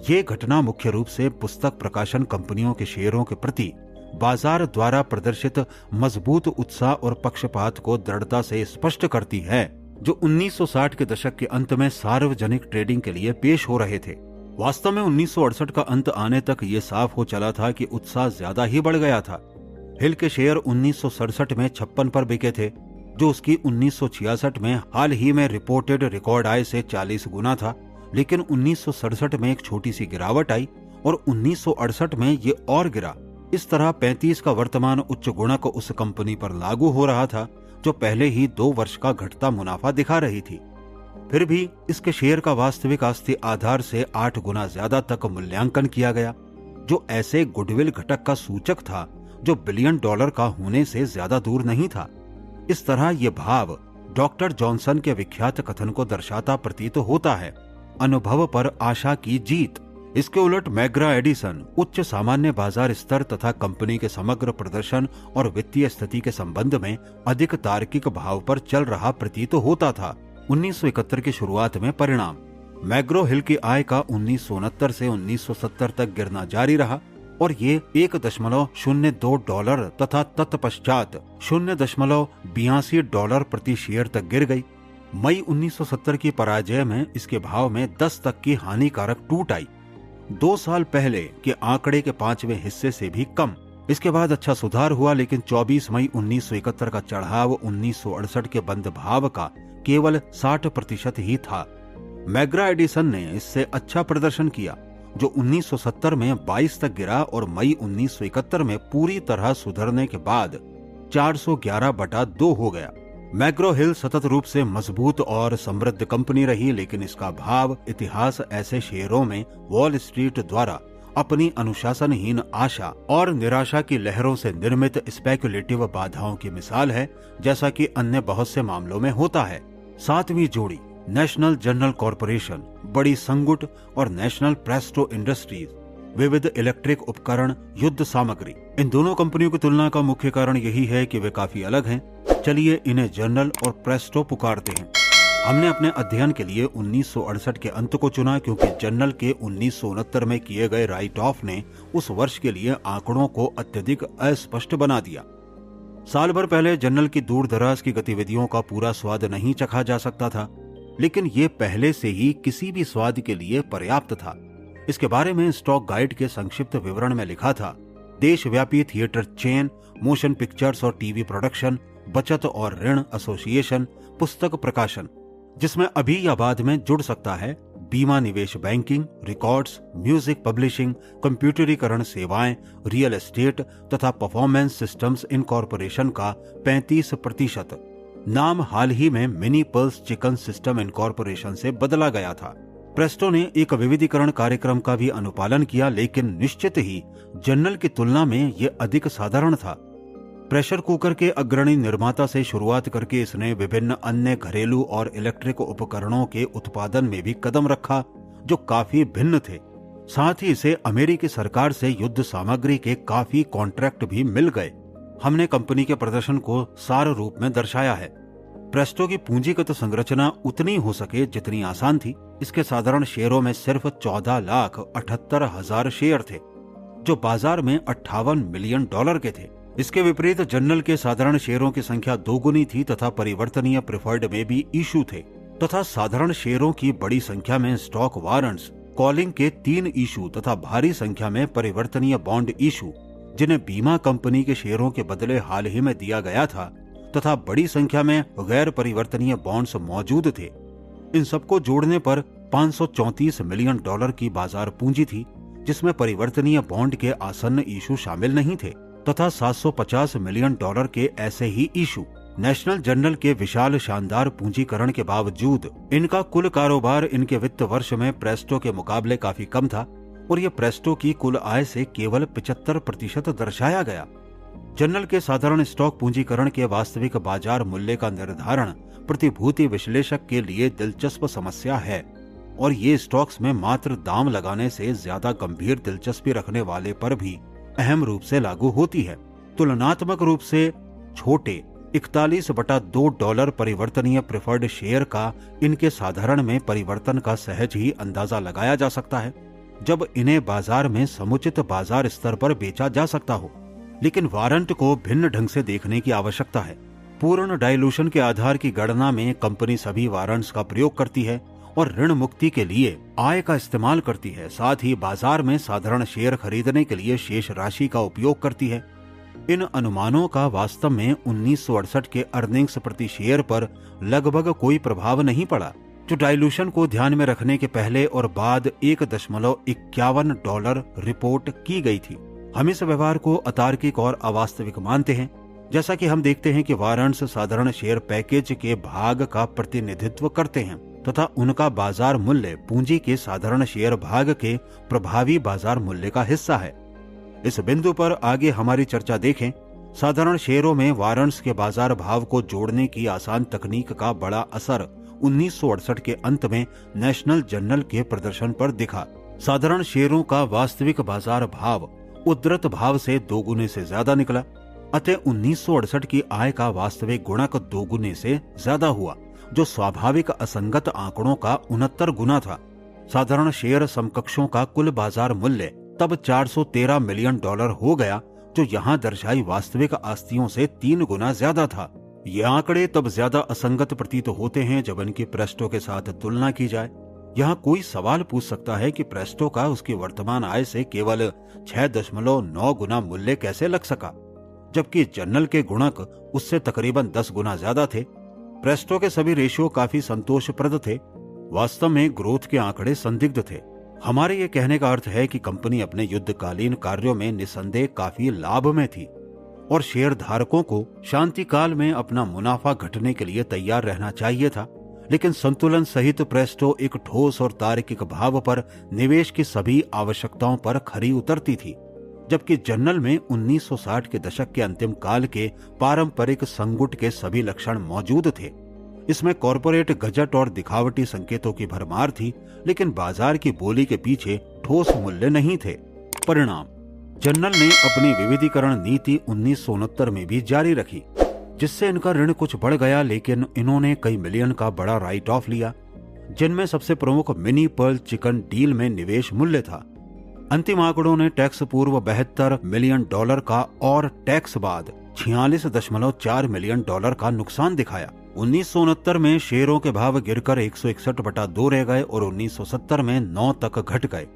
ये घटना मुख्य रूप से पुस्तक प्रकाशन कंपनियों के शेयरों के प्रति बाजार द्वारा प्रदर्शित मजबूत उत्साह और पक्षपात को दृढ़ता से स्पष्ट करती है, जो 1960 के दशक के अंत में सार्वजनिक ट्रेडिंग के लिए पेश हो रहे थे। वास्तव में 1968 का अंत आने तक ये साफ हो चला था कि उत्साह ज्यादा ही बढ़ गया था। हिल के शेयर 1967 में 56 पर बिके थे, जो उसकी 1966 में हाल ही में रिपोर्टेड रिकॉर्ड आय से 40 गुना था। लेकिन 1967 में एक छोटी सी गिरावट आई और 1968 में ये और गिरा। इस तरह 35 का वर्तमान उच्च गुणक उस कंपनी पर लागू हो रहा था जो पहले ही 2 वर्ष का घटता मुनाफा दिखा रही थी। फिर भी इसके शेयर का वास्तविक आस्ती आधार से 8 गुना ज्यादा तक मूल्यांकन किया गया, जो ऐसे गुडविल घटक का सूचक था जो बिलियन डॉलर का होने से ज्यादा दूर नहीं था। इस तरह ये भाव डॉक्टर जॉनसन के विख्यात कथन को दर्शाता प्रतीत होता है, अनुभव पर आशा की जीत। इसके उलट मैग्रा एडिसन उच्च सामान्य बाजार स्तर तथा कंपनी के समग्र प्रदर्शन और वित्तीय स्थिति के संबंध में अधिक तार्किक भाव पर चल रहा प्रतीत होता था। 1971 की शुरुआत में परिणाम। मैग्रो हिल की आय का 1969 से 1970 तक गिरना जारी रहा और ये $1.02 तथा तत्पश्चात $0.82 प्रति शेयर तक गिर गई। मई 1970 की पराजय में इसके भाव में 10 तक की हानिकारक टूट आई, 2 साल पहले के आंकड़े के 5वें हिस्से से भी कम। इसके बाद अच्छा सुधार हुआ, लेकिन 24 मई 1971 का चढ़ाव 1968 के बंद भाव का केवल 60% ही था। मैग्रा एडिसन ने इससे अच्छा प्रदर्शन किया, जो 1970 में 22 तक गिरा और मई 1971 में पूरी तरह सुधरने के बाद 411/2 हो गया। मैग्रो हिल सतत रूप से मजबूत और समृद्ध कंपनी रही, लेकिन इसका भाव इतिहास ऐसे शेयरों में वॉल स्ट्रीट द्वारा अपनी अनुशासनहीन आशा और निराशा की लहरों से निर्मित स्पेकुलेटिव बाधाओं की मिसाल है, जैसा कि अन्य बहुत से मामलों में होता है। सातवीं जोड़ी नेशनल जनरल कॉरपोरेशन, बड़ी संगुट और नेशनल प्रेस्टो इंडस्ट्रीज, विविध इलेक्ट्रिक उपकरण, युद्ध सामग्री। इन दोनों कंपनियों की तुलना का मुख्य कारण यही है कि वे काफी अलग हैं। चलिए इन्हें जनरल और प्रेस्टो पुकारते हैं। हमने अपने अध्ययन के लिए 1968 के अंत को चुना, क्योंकि जनरल के 1969 में किए गए राइट ऑफ ने उस वर्ष के लिए आंकड़ों को अत्यधिक अस्पष्ट बना दिया। साल भर पहले जनरल की दूर दराज की गतिविधियों का पूरा स्वाद नहीं चखा जा सकता था, लेकिन ये पहले से ही किसी भी स्वाद के लिए पर्याप्त था। इसके बारे में स्टॉक गाइड के संक्षिप्त विवरण में लिखा था: देशव्यापी थिएटर चेन, मोशन पिक्चर्स और टीवी प्रोडक्शन, बचत और ऋण एसोसिएशन, पुस्तक प्रकाशन जिसमें अभी या बाद में जुड़ सकता है, बीमा, निवेश बैंकिंग, रिकॉर्ड्स, म्यूजिक पब्लिशिंग, कंप्यूटरीकरण सेवाएं, रियल एस्टेट तथा परफॉर्मेंस सिस्टम्स इनकॉर्पोरेशन का 35%। नाम हाल ही में mini pulse chicken system incorporation से बदला गया था। प्रेस्टो ने एक विविधीकरण कार्यक्रम का भी अनुपालन किया, लेकिन निश्चित ही जनरल की तुलना में यह अधिक साधारण था। प्रेशर कुकर के अग्रणी निर्माता से शुरुआत करके इसने विभिन्न अन्य घरेलू और इलेक्ट्रिक उपकरणों के उत्पादन में भी कदम रखा, जो काफी भिन्न थे। साथ ही इसे अमेरिकी सरकार से युद्ध सामग्री के काफी कॉन्ट्रैक्ट भी मिल गए। हमने कंपनी के प्रदर्शन को सार रूप में दर्शाया है। प्रेस्टो की पूंजीगत संरचना उतनी हो सके जितनी आसान थी। इसके साधारण शेयरों में सिर्फ 14,78,000 शेयर थे, जो बाजार में $58 मिलियन के थे। इसके विपरीत जनरल के साधारण शेयरों की संख्या दोगुनी थी तथा परिवर्तनीय प्रेफर्ड में भी इशू थे, तथा साधारण शेयरों की बड़ी संख्या में स्टॉक वारंट्स, कॉलिंग के 3 इशू तथा भारी संख्या में परिवर्तनीय बॉन्ड इशू, जिन्हें बीमा कंपनी के शेयरों के बदले हाल ही में दिया गया था, तथा बड़ी संख्या में गैर परिवर्तनीय बॉन्ड्स मौजूद थे। इन सबको जोड़ने पर $534 मिलियन की बाजार पूंजी थी, जिसमें परिवर्तनीय बॉन्ड के आसन्न इशू शामिल नहीं थे, तथा $750 मिलियन के ऐसे ही इशू। नेशनल जनरल के विशाल शानदार पूंजीकरण के बावजूद इनका कुल कारोबार इनके वित्त वर्ष में प्रेस्टो के मुकाबले काफी कम था, और यह प्रेस्टो की कुल आय से केवल 75% दर्शाया गया। जनरल के साधारण स्टॉक पूंजीकरण के वास्तविक बाजार मूल्य का निर्धारण प्रतिभूति विश्लेषक के लिए दिलचस्प समस्या है, और ये स्टॉक्स में मात्र दाम लगाने से ज्यादा गंभीर दिलचस्पी रखने वाले पर भी अहम रूप से लागू होती है। तुलनात्मक रूप से छोटे $41/2 परिवर्तनीय प्रेफर्ड शेयर का इनके साधारण में परिवर्तन का सहज ही अंदाजा लगाया जा सकता है, जब इन्हें बाजार में समुचित बाजार स्तर पर बेचा जा सकता हो। लेकिन वारंट को भिन्न ढंग से देखने की आवश्यकता है। पूर्ण डाइल्यूशन के आधार की गणना में कंपनी सभी वारंट्स का प्रयोग करती है और ऋण मुक्ति के लिए आय का इस्तेमाल करती है। साथ ही बाजार में साधारण शेयर खरीदने के लिए शेष राशि का उपयोग करती है। इन अनुमानों का वास्तव में 1968 के अर्निंग्स प्रति शेयर पर लगभग कोई प्रभाव नहीं पड़ा, जो डाइल्यूशन को ध्यान में रखने के पहले और बाद $1.51 रिपोर्ट की गई थी। हम इस व्यवहार को अतार्किक और अवास्तविक मानते हैं। जैसा कि हम देखते हैं कि वारंट्स साधारण शेयर पैकेज के भाग का प्रतिनिधित्व करते हैं, तथा उनका बाजार मूल्य पूंजी के साधारण शेयर भाग के प्रभावी बाजार मूल्य का हिस्सा है। इस बिंदु पर आगे हमारी चर्चा देखें। साधारण शेयरों में वारंट्स के बाजार भाव को जोड़ने की आसान तकनीक का बड़ा असर 1968 के अंत में नेशनल जनरल के प्रदर्शन पर दिखा। साधारण शेयरों का वास्तविक बाजार भाव उद्धृत भाव से 2 गुने से ज्यादा निकला, अतः 1968 की आय का वास्तविक गुणक 2 गुने से ज्यादा हुआ, जो स्वाभाविक असंगत आंकड़ों का 69 गुना था। साधारण शेयर समकक्षों का कुल बाजार मूल्य तब $413 मिलियन हो गया, जो यहाँ दर्शाई वास्तविक आस्तियों से 3 गुना ज्यादा था। ये आंकड़े तब ज्यादा असंगत प्रतीत होते हैं जब इनकी प्रेस्टो के साथ तुलना की जाए। यहाँ कोई सवाल पूछ सकता है कि प्रेस्टो का उसकी वर्तमान आय से केवल 6.9 गुना मूल्य कैसे लग सका, जबकि जनरल के गुणक उससे तकरीबन 10 गुना ज्यादा थे। प्रेस्टो के सभी रेशियो काफी संतोषप्रद थे। वास्तव में ग्रोथ के आंकड़े संदिग्ध थे। हमारे ये कहने का अर्थ है कि कंपनी अपने युद्धकालीन कार्यों में निसंदेह काफी लाभ में थी। और शेयर धारकों को शांति काल में अपना मुनाफा घटने के लिए तैयार रहना चाहिए था, लेकिन संतुलन सहित प्रेस्टो एक ठोस और तार्किक भाव पर निवेश की सभी आवश्यकताओं पर खरी उतरती थी, जबकि जर्नल में 1960 के दशक के अंतिम काल के पारंपरिक संगुट के सभी लक्षण मौजूद थे। इसमें कॉरपोरेट गजट और दिखावटी संकेतों की भरमार थी, लेकिन बाजार की बोली के पीछे ठोस मूल्य नहीं थे। परिणाम, जर्नल ने अपनी विविधीकरण नीति 1969 में भी जारी रखी, जिससे इनका ऋण कुछ बढ़ गया, लेकिन इन्होंने कई मिलियन का बड़ा राइट ऑफ लिया, जिनमें सबसे प्रमुख मिनी पर्ल चिकन डील में निवेश मूल्य था। अंतिम आंकड़ों ने टैक्स पूर्व $72 मिलियन का और टैक्स बाद $46.4 मिलियन का नुकसान दिखाया। 1969 में शेयरों के भाव गिरकर 161/2 रह गए और 1970 में 9 तक घट गए,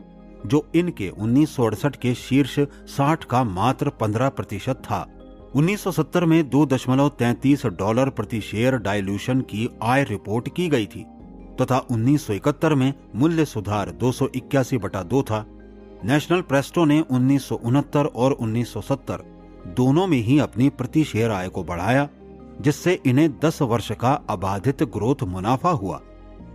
जो इनके 1968 के शीर्ष 60 का मात्र 15% था। 1970 में $2.33 प्रति शेयर डाइल्यूशन की आय रिपोर्ट की गई थी तथा 1971 में मूल्य सुधार 281/2 था। नेशनल प्रेस्टो ने 1969 और 1970 दोनों में ही अपनी प्रति शेयर आय को बढ़ाया, जिससे इन्हें 10 वर्ष का अबाधित ग्रोथ मुनाफा हुआ।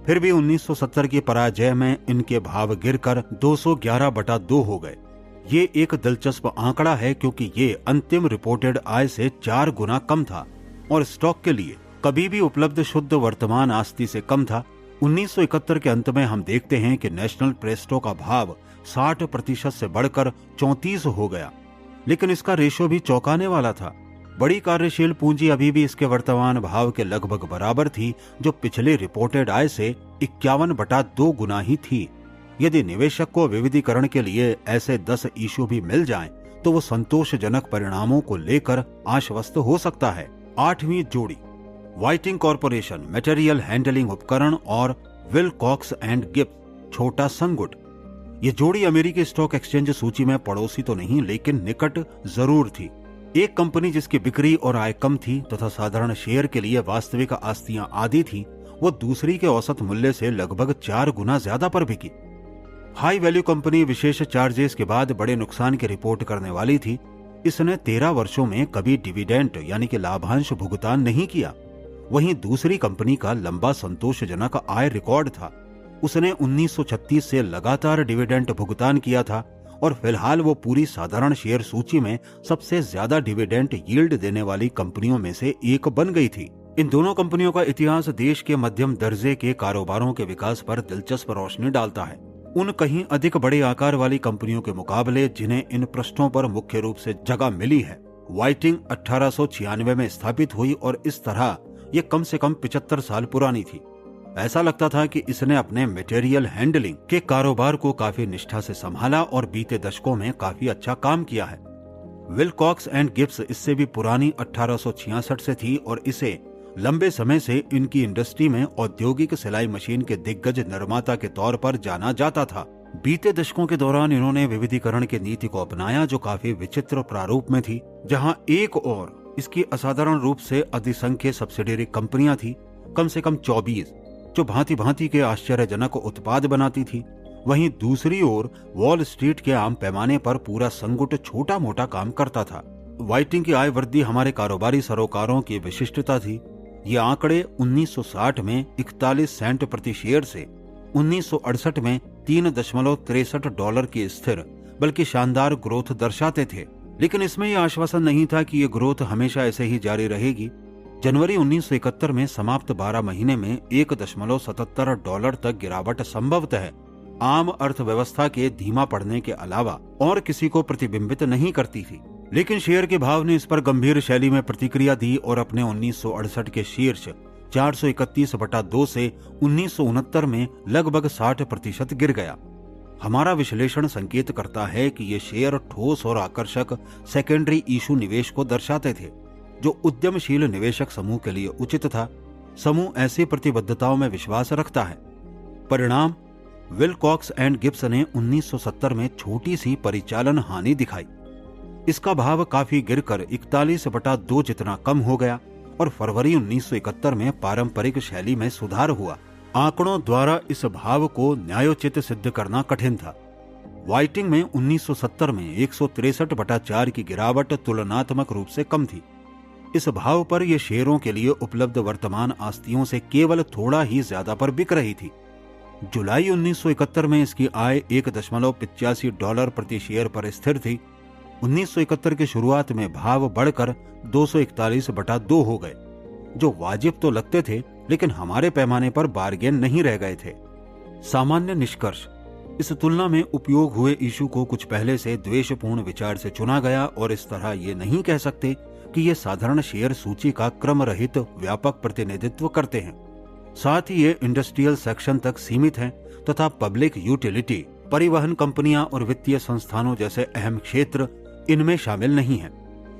फिर भी 1970 की पराजय में इनके भाव गिरकर 211/2 हो गए। ये एक दिलचस्प आंकड़ा है, क्योंकि ये अंतिम रिपोर्टेड आय से 4 गुना कम था और स्टॉक के लिए कभी भी उपलब्ध शुद्ध वर्तमान आस्ती से कम था। 1971 के अंत में हम देखते हैं कि नेशनल प्रेस्टो का भाव 60% से बढ़कर 34 हो गया, लेकिन इसका रेशो भी चौंकाने वाला था। बड़ी कार्यशील पूंजी अभी भी इसके वर्तमान भाव के लगभग बराबर थी, जो पिछले रिपोर्टेड आय से 51/2 गुना ही थी। यदि निवेशक को विविधीकरण के लिए ऐसे 10 इशू भी मिल जाएं, तो वो संतोषजनक परिणामों को लेकर आश्वस्त हो सकता है। 8वीं जोड़ी, वाइटिंग कॉरपोरेशन मटेरियल हैंडलिंग उपकरण और विलकॉक्स एंड गिब्स छोटा संगुट। ये जोड़ी अमेरिकी स्टॉक एक्सचेंज सूची में पड़ोसी तो नहीं, लेकिन निकट जरूर थी। एक कंपनी जिसकी बिक्री और आय कम थी तथा साधारण शेयर के लिए वास्तविक आस्तियां आधी थी, वो दूसरी के औसत मूल्य से लगभग 4 गुना ज्यादा पर बिकी। हाई वैल्यू कंपनी विशेष चार्जेस के बाद बड़े नुकसान की रिपोर्ट करने वाली थी। इसने 13 वर्षों में कभी डिविडेंड यानी कि लाभांश भुगतान नहीं किया। वहीं दूसरी कंपनी का लंबा संतोषजनक आय रिकॉर्ड था। उसने 1936 से लगातार डिविडेंड भुगतान किया था और फिलहाल वो पूरी साधारण शेयर सूची में सबसे ज्यादा डिविडेंड यील्ड देने वाली कंपनियों में से एक बन गई थी। इन दोनों कंपनियों का इतिहास देश के मध्यम दर्जे के कारोबारों के विकास पर दिलचस्प रोशनी डालता है। उन कहीं अधिक बड़े आकार वाली कंपनियों के मुकाबले जिन्हें इन पृष्ठों पर मुख्य रूप से जगह मिली है। वाइटिंग 1896 में स्थापित हुई और इस तरह ये कम से कम 75 साल पुरानी थी। ऐसा लगता था कि इसने अपने मटेरियल हैंडलिंग के कारोबार को काफी निष्ठा से संभाला और बीते दशकों में काफी अच्छा काम किया है। विलकॉक्स एंड गिब्स इससे भी पुरानी 1866 से थी और इसे लंबे समय से इनकी इंडस्ट्री में औद्योगिक सिलाई मशीन के दिग्गज निर्माता के तौर पर जाना जाता था। बीते दशकों के दौरान इन्होंने विविधीकरण की नीति को अपनाया, जो काफी विचित्र प्रारूप में थी, जहां एक और इसकी असाधारण रूप से अधिसंख्य सब्सिडियरी कंपनियां थी, कम से कम 24, जो भांति भांति के आश्चर्यजनक उत्पाद बनाती थी। वहीं दूसरी ओर वॉल स्ट्रीट के आम पैमाने पर पूरा संगुट छोटा मोटा काम करता था। वाइटिंग की आय वृद्धि हमारे कारोबारी सरोकारों की विशिष्टता थी। ये आंकड़े 1960 में 41 सेंट प्रति शेयर से 1968 में $3.63 की स्थिर बल्कि शानदार ग्रोथ दर्शाते थे। लेकिन इसमें यह आश्वासन नहीं था कि ये ग्रोथ हमेशा ऐसे ही जारी रहेगी। जनवरी 1971 में समाप्त 12 महीने में $1.77 तक गिरावट संभवतः आम अर्थव्यवस्था के धीमा पड़ने के अलावा और किसी को प्रतिबिंबित नहीं करती थी। लेकिन शेयर के भाव ने इस पर गंभीर शैली में प्रतिक्रिया दी और अपने 1968 के शीर्ष 431/2 से 1969 में लगभग 60% गिर गया। हमारा विश्लेषण संकेत करता है कि ये शेयर ठोस और आकर्षक सेकेंडरी इशू निवेश को दर्शाते थे, जो उद्यमशील निवेशक समूह के लिए उचित था। समूह ऐसी प्रतिबद्धताओं में विश्वास रखता है। परिणाम, विलकॉक्स एंड गिब्स ने 1970 में छोटी सी परिचालन हानि दिखाई। इसका भाव काफी गिरकर 41/2 जितना कम हो गया और फरवरी 1971 में पारंपरिक शैली में सुधार हुआ। आंकड़ों द्वारा इस भाव को न्यायोचित सिद्ध करना कठिन था। वाइटिंग में 1970 में 163/4 की गिरावट तुलनात्मक रूप से कम थी। इस भाव पर यह शेयरों के लिए उपलब्ध वर्तमान आस्तियों से केवल थोड़ा ही ज्यादा पर बिक रही थी। जुलाई 1971 में इसकी आय $1.85 प्रति शेयर पर स्थिर थी। 1971 की शुरुआत में भाव बढ़कर 241/2 हो गए, जो वाजिब तो लगते थे, लेकिन हमारे पैमाने पर बार्गेन नहीं रह गए थे। सामान्य निष्कर्ष, इस तुलना में उपयोग हुए इशू को कुछ पहले से द्वेषपूर्ण विचार से चुना गया और इस तरह ये नहीं कह सकते कि ये साधारण शेयर सूची का क्रम रहित व्यापक प्रतिनिधित्व करते हैं। साथ ही ये इंडस्ट्रियल सेक्शन तक सीमित हैं तथा पब्लिक यूटिलिटी, परिवहन कंपनियां और वित्तीय संस्थानों जैसे अहम क्षेत्र इनमें शामिल नहीं हैं।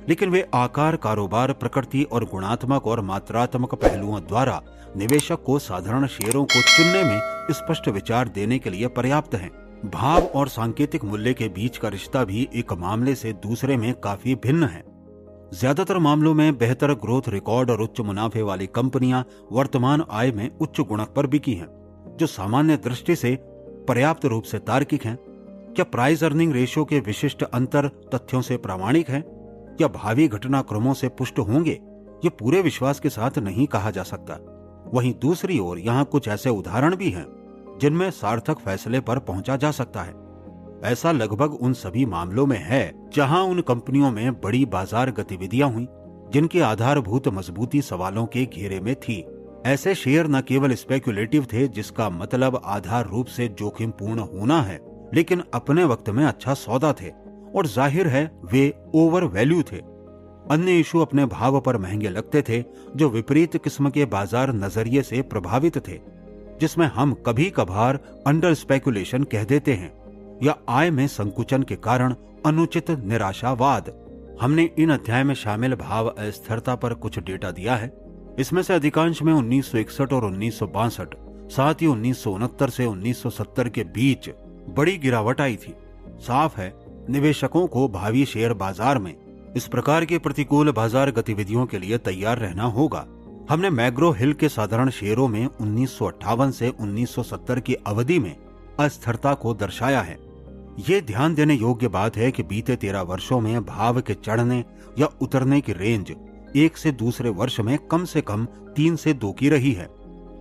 लेकिन वे आकार, कारोबार, प्रकृति और गुणात्मक और मात्रात्मक पहलुओं द्वारा निवेशक को साधारण शेयरों को चुनने में स्पष्ट विचार देने के लिए पर्याप्त हैं। भाव और सांकेतिक मूल्य के बीच का रिश्ता भी एक मामले से दूसरे में काफी भिन्न है। ज्यादातर मामलों में बेहतर ग्रोथ रिकॉर्ड और उच्च मुनाफे वाली कंपनियां वर्तमान आय में उच्च गुणक पर बिकी हैं, जो सामान्य दृष्टि से पर्याप्त रूप से तार्किक हैं। क्या प्राइस अर्निंग रेशियो के विशिष्ट अंतर तथ्यों से प्रामाणिक हैं या भावी घटनाक्रमों से पुष्ट होंगे, ये पूरे विश्वास के साथ नहीं कहा जा सकता। वहीं दूसरी ओर यहाँ कुछ ऐसे उदाहरण भी हैं जिनमें सार्थक फैसले पर पहुंचा जा सकता है। ऐसा लगभग उन सभी मामलों में है जहां उन कंपनियों में बड़ी बाजार गतिविधियां हुई जिनकी आधारभूत मजबूती सवालों के घेरे में थी। ऐसे शेयर न केवल स्पेक्युलेटिव थे, जिसका मतलब आधार रूप से जोखिम पूर्ण होना है, लेकिन अपने वक्त में अच्छा सौदा थे और जाहिर है वे ओवर वैल्यू थे। अन्य इशू अपने भाव पर महंगे लगते थे, जो विपरीत किस्म के बाजार नजरिए से प्रभावित थे, जिसमें हम कभी कभार अंडर स्पेकुलेशन कह देते हैं, या आय में संकुचन के कारण अनुचित निराशावाद। हमने इन अध्याय में शामिल भाव अस्थिरता पर कुछ डेटा दिया है। इसमें से अधिकांश में 1961 और 1962, साथ ही 1969 से 1970 के बीच बड़ी गिरावट आई थी। साफ है, निवेशकों को भावी शेयर बाजार में इस प्रकार की प्रतिकूल बाजार गतिविधियों के लिए तैयार रहना होगा। हमने मैग्रो हिल के साधारण शेयरों में 1958 से 1970 की अवधि में अस्थिरता को दर्शाया है। ये ध्यान देने योग्य बात है कि बीते 13 वर्षों में भाव के चढ़ने या उतरने की रेंज एक से दूसरे वर्ष में कम से कम 3 से 2 की रही है।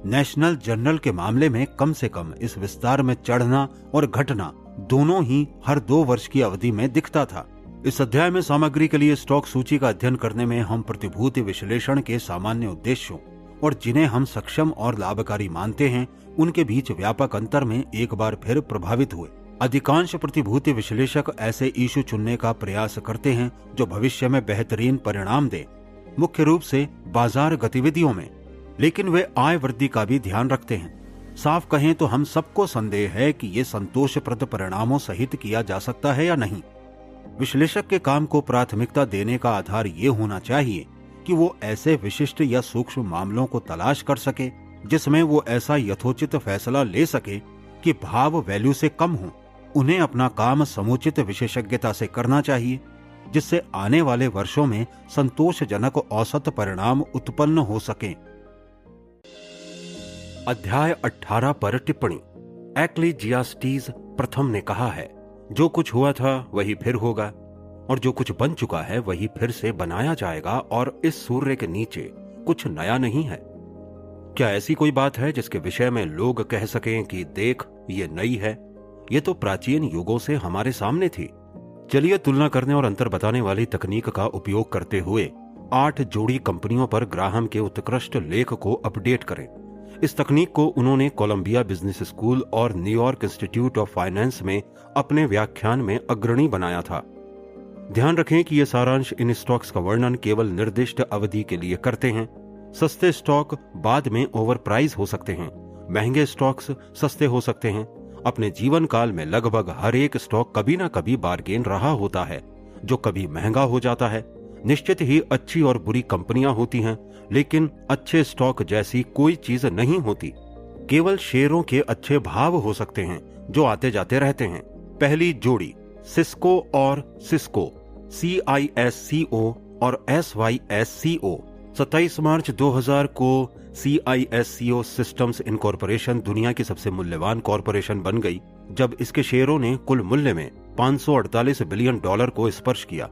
नेशनल जर्नल के मामले में कम से कम इस विस्तार में चढ़ना और घटना दोनों ही हर 2 वर्ष की अवधि में दिखता था। इस अध्याय में सामग्री के लिए स्टॉक सूची का अध्ययन करने में हम प्रतिभूति विश्लेषण के सामान्य उद्देश्यों और जिन्हें हम सक्षम और लाभकारी मानते हैं उनके बीच व्यापक अंतर में एक बार फिर प्रभावित हुए। अधिकांश प्रतिभूति विश्लेषक ऐसे इशू चुनने का प्रयास करते हैं जो भविष्य में बेहतरीन परिणाम दे, मुख्य रूप से बाजार गतिविधियों में, लेकिन वे आय वृद्धि का भी ध्यान रखते हैं। साफ कहें तो हम सबको संदेह है कि ये संतोषप्रद परिणामों सहित किया जा सकता है या नहीं। विश्लेषक के काम को प्राथमिकता देने का आधार ये होना चाहिए कि वो ऐसे विशिष्ट या सूक्ष्म मामलों को तलाश कर सके जिसमें वो ऐसा यथोचित फैसला ले सके कि भाव वैल्यू से कम हो। उन्हें अपना काम समुचित विशेषज्ञता से करना चाहिए, जिससे आने वाले वर्षों में संतोषजनक औसत परिणाम उत्पन्न हो सके। अध्याय 18 पर टिप्पणी। एक्लीजियास्टीज प्रथम ने कहा है, जो कुछ हुआ था वही फिर होगा, और जो कुछ बन चुका है वही फिर से बनाया जाएगा, और इस सूर्य के नीचे कुछ नया नहीं है। क्या ऐसी कोई बात है जिसके विषय में लोग कह सकें कि देख ये नई है? ये तो प्राचीन युगों से हमारे सामने थी। चलिए तुलना करने और अंतर बताने वाली तकनीक का उपयोग करते हुए 8 जोड़ी कंपनियों पर ग्राहम के उत्कृष्ट लेख को अपडेट करें। इस तकनीक को उन्होंने कोलंबिया बिजनेस स्कूल और न्यूयॉर्क इंस्टीट्यूट ऑफ फाइनेंस में अपने व्याख्यान में अग्रणी बनाया था। ध्यान रखें कि यह सारांश इन स्टॉक्स का वर्णन केवल निर्दिष्ट अवधि के लिए करते हैं। सस्ते स्टॉक बाद में ओवर प्राइस हो सकते हैं, महंगे स्टॉक्स सस्ते हो सकते हैं। अपने जीवन काल में लगभग हर एक स्टॉक कभी ना कभी बार्गेन रहा होता है, जो कभी महंगा हो जाता है। निश्चित ही अच्छी और बुरी कंपनियां होती हैं, लेकिन अच्छे स्टॉक जैसी कोई चीज नहीं होती। केवल शेयरों के अच्छे भाव हो सकते हैं जो आते जाते रहते हैं। पहली जोड़ी सिस्को और सिस्को, CISCO और SYSCO, 27 मार्च 2000 को CISCO सिस्टम्स इनकॉर्पोरेशन दुनिया की सबसे मूल्यवान कॉरपोरेशन बन गई जब इसके शेयरों ने कुल मूल्य में $548 बिलियन को स्पर्श किया।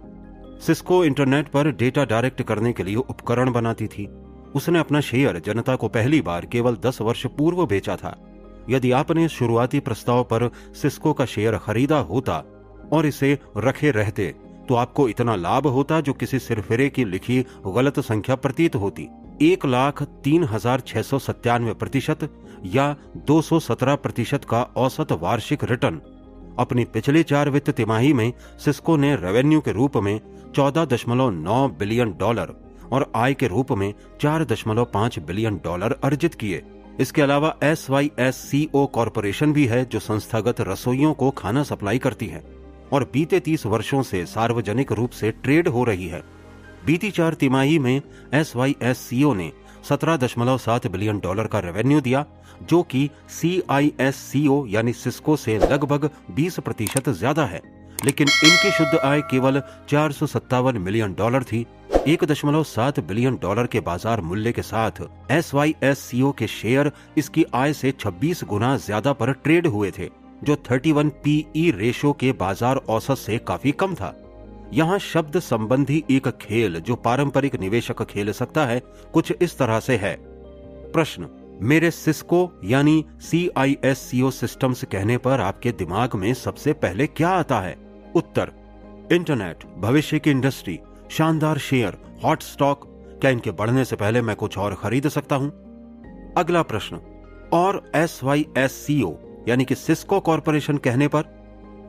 सिस्को इंटरनेट पर डेटा डायरेक्ट करने के लिए उपकरण बनाती थी। उसने अपना शेयर जनता को पहली बार केवल 10 वर्ष पूर्व बेचा था। यदि आपने शुरुआती प्रस्ताव पर सिस्को का शेयर खरीदा होता और इसे रखे रहते तो आपको इतना लाभ होता जो किसी सिरफिरे की लिखी गलत संख्या प्रतीत होती। 1,03,697% या 217% का औसत वार्षिक रिटर्न। अपनी पिछली 4 वित्त तिमाही में सिस्को ने रेवेन्यू के रूप में $14.9 बिलियन और आय के रूप में $4.5 बिलियन अर्जित किए। इसके अलावा SYSCO कॉरपोरेशन भी है जो संस्थागत रसोइयों को खाना सप्लाई करती है और बीते 30 वर्षों से सार्वजनिक रूप से ट्रेड हो रही है। बीती 4 तिमाही में SYSCO ने $17.7 बिलियन का रेवेन्यू दिया जो कि CISCO यानी सिस्को से लगभग 20% ज्यादा है, लेकिन इनकी शुद्ध आय केवल $457 मिलियन थी। $1.7 बिलियन के बाजार मूल्य के साथ SYSCO के शेयर इसकी आय से 26 गुना ज्यादा पर ट्रेड हुए थे, जो 31 PE रेशो के बाजार औसत से काफी कम था। यहाँ शब्द संबंधी एक खेल जो पारंपरिक निवेशक खेल सकता है कुछ इस तरह से है। प्रश्न, मेरे सिस्को यानी CISCO सिस्टम्स कहने पर आपके दिमाग में सबसे पहले क्या आता है? उत्तर, इंटरनेट, भविष्य की इंडस्ट्री, शानदार शेयर, हॉट स्टॉक। क्या इनके बढ़ने से पहले मैं कुछ और खरीद सकता हूं? अगला प्रश्न, और SYSCO यानी कि सिस्को कॉरपोरेशन कहने पर?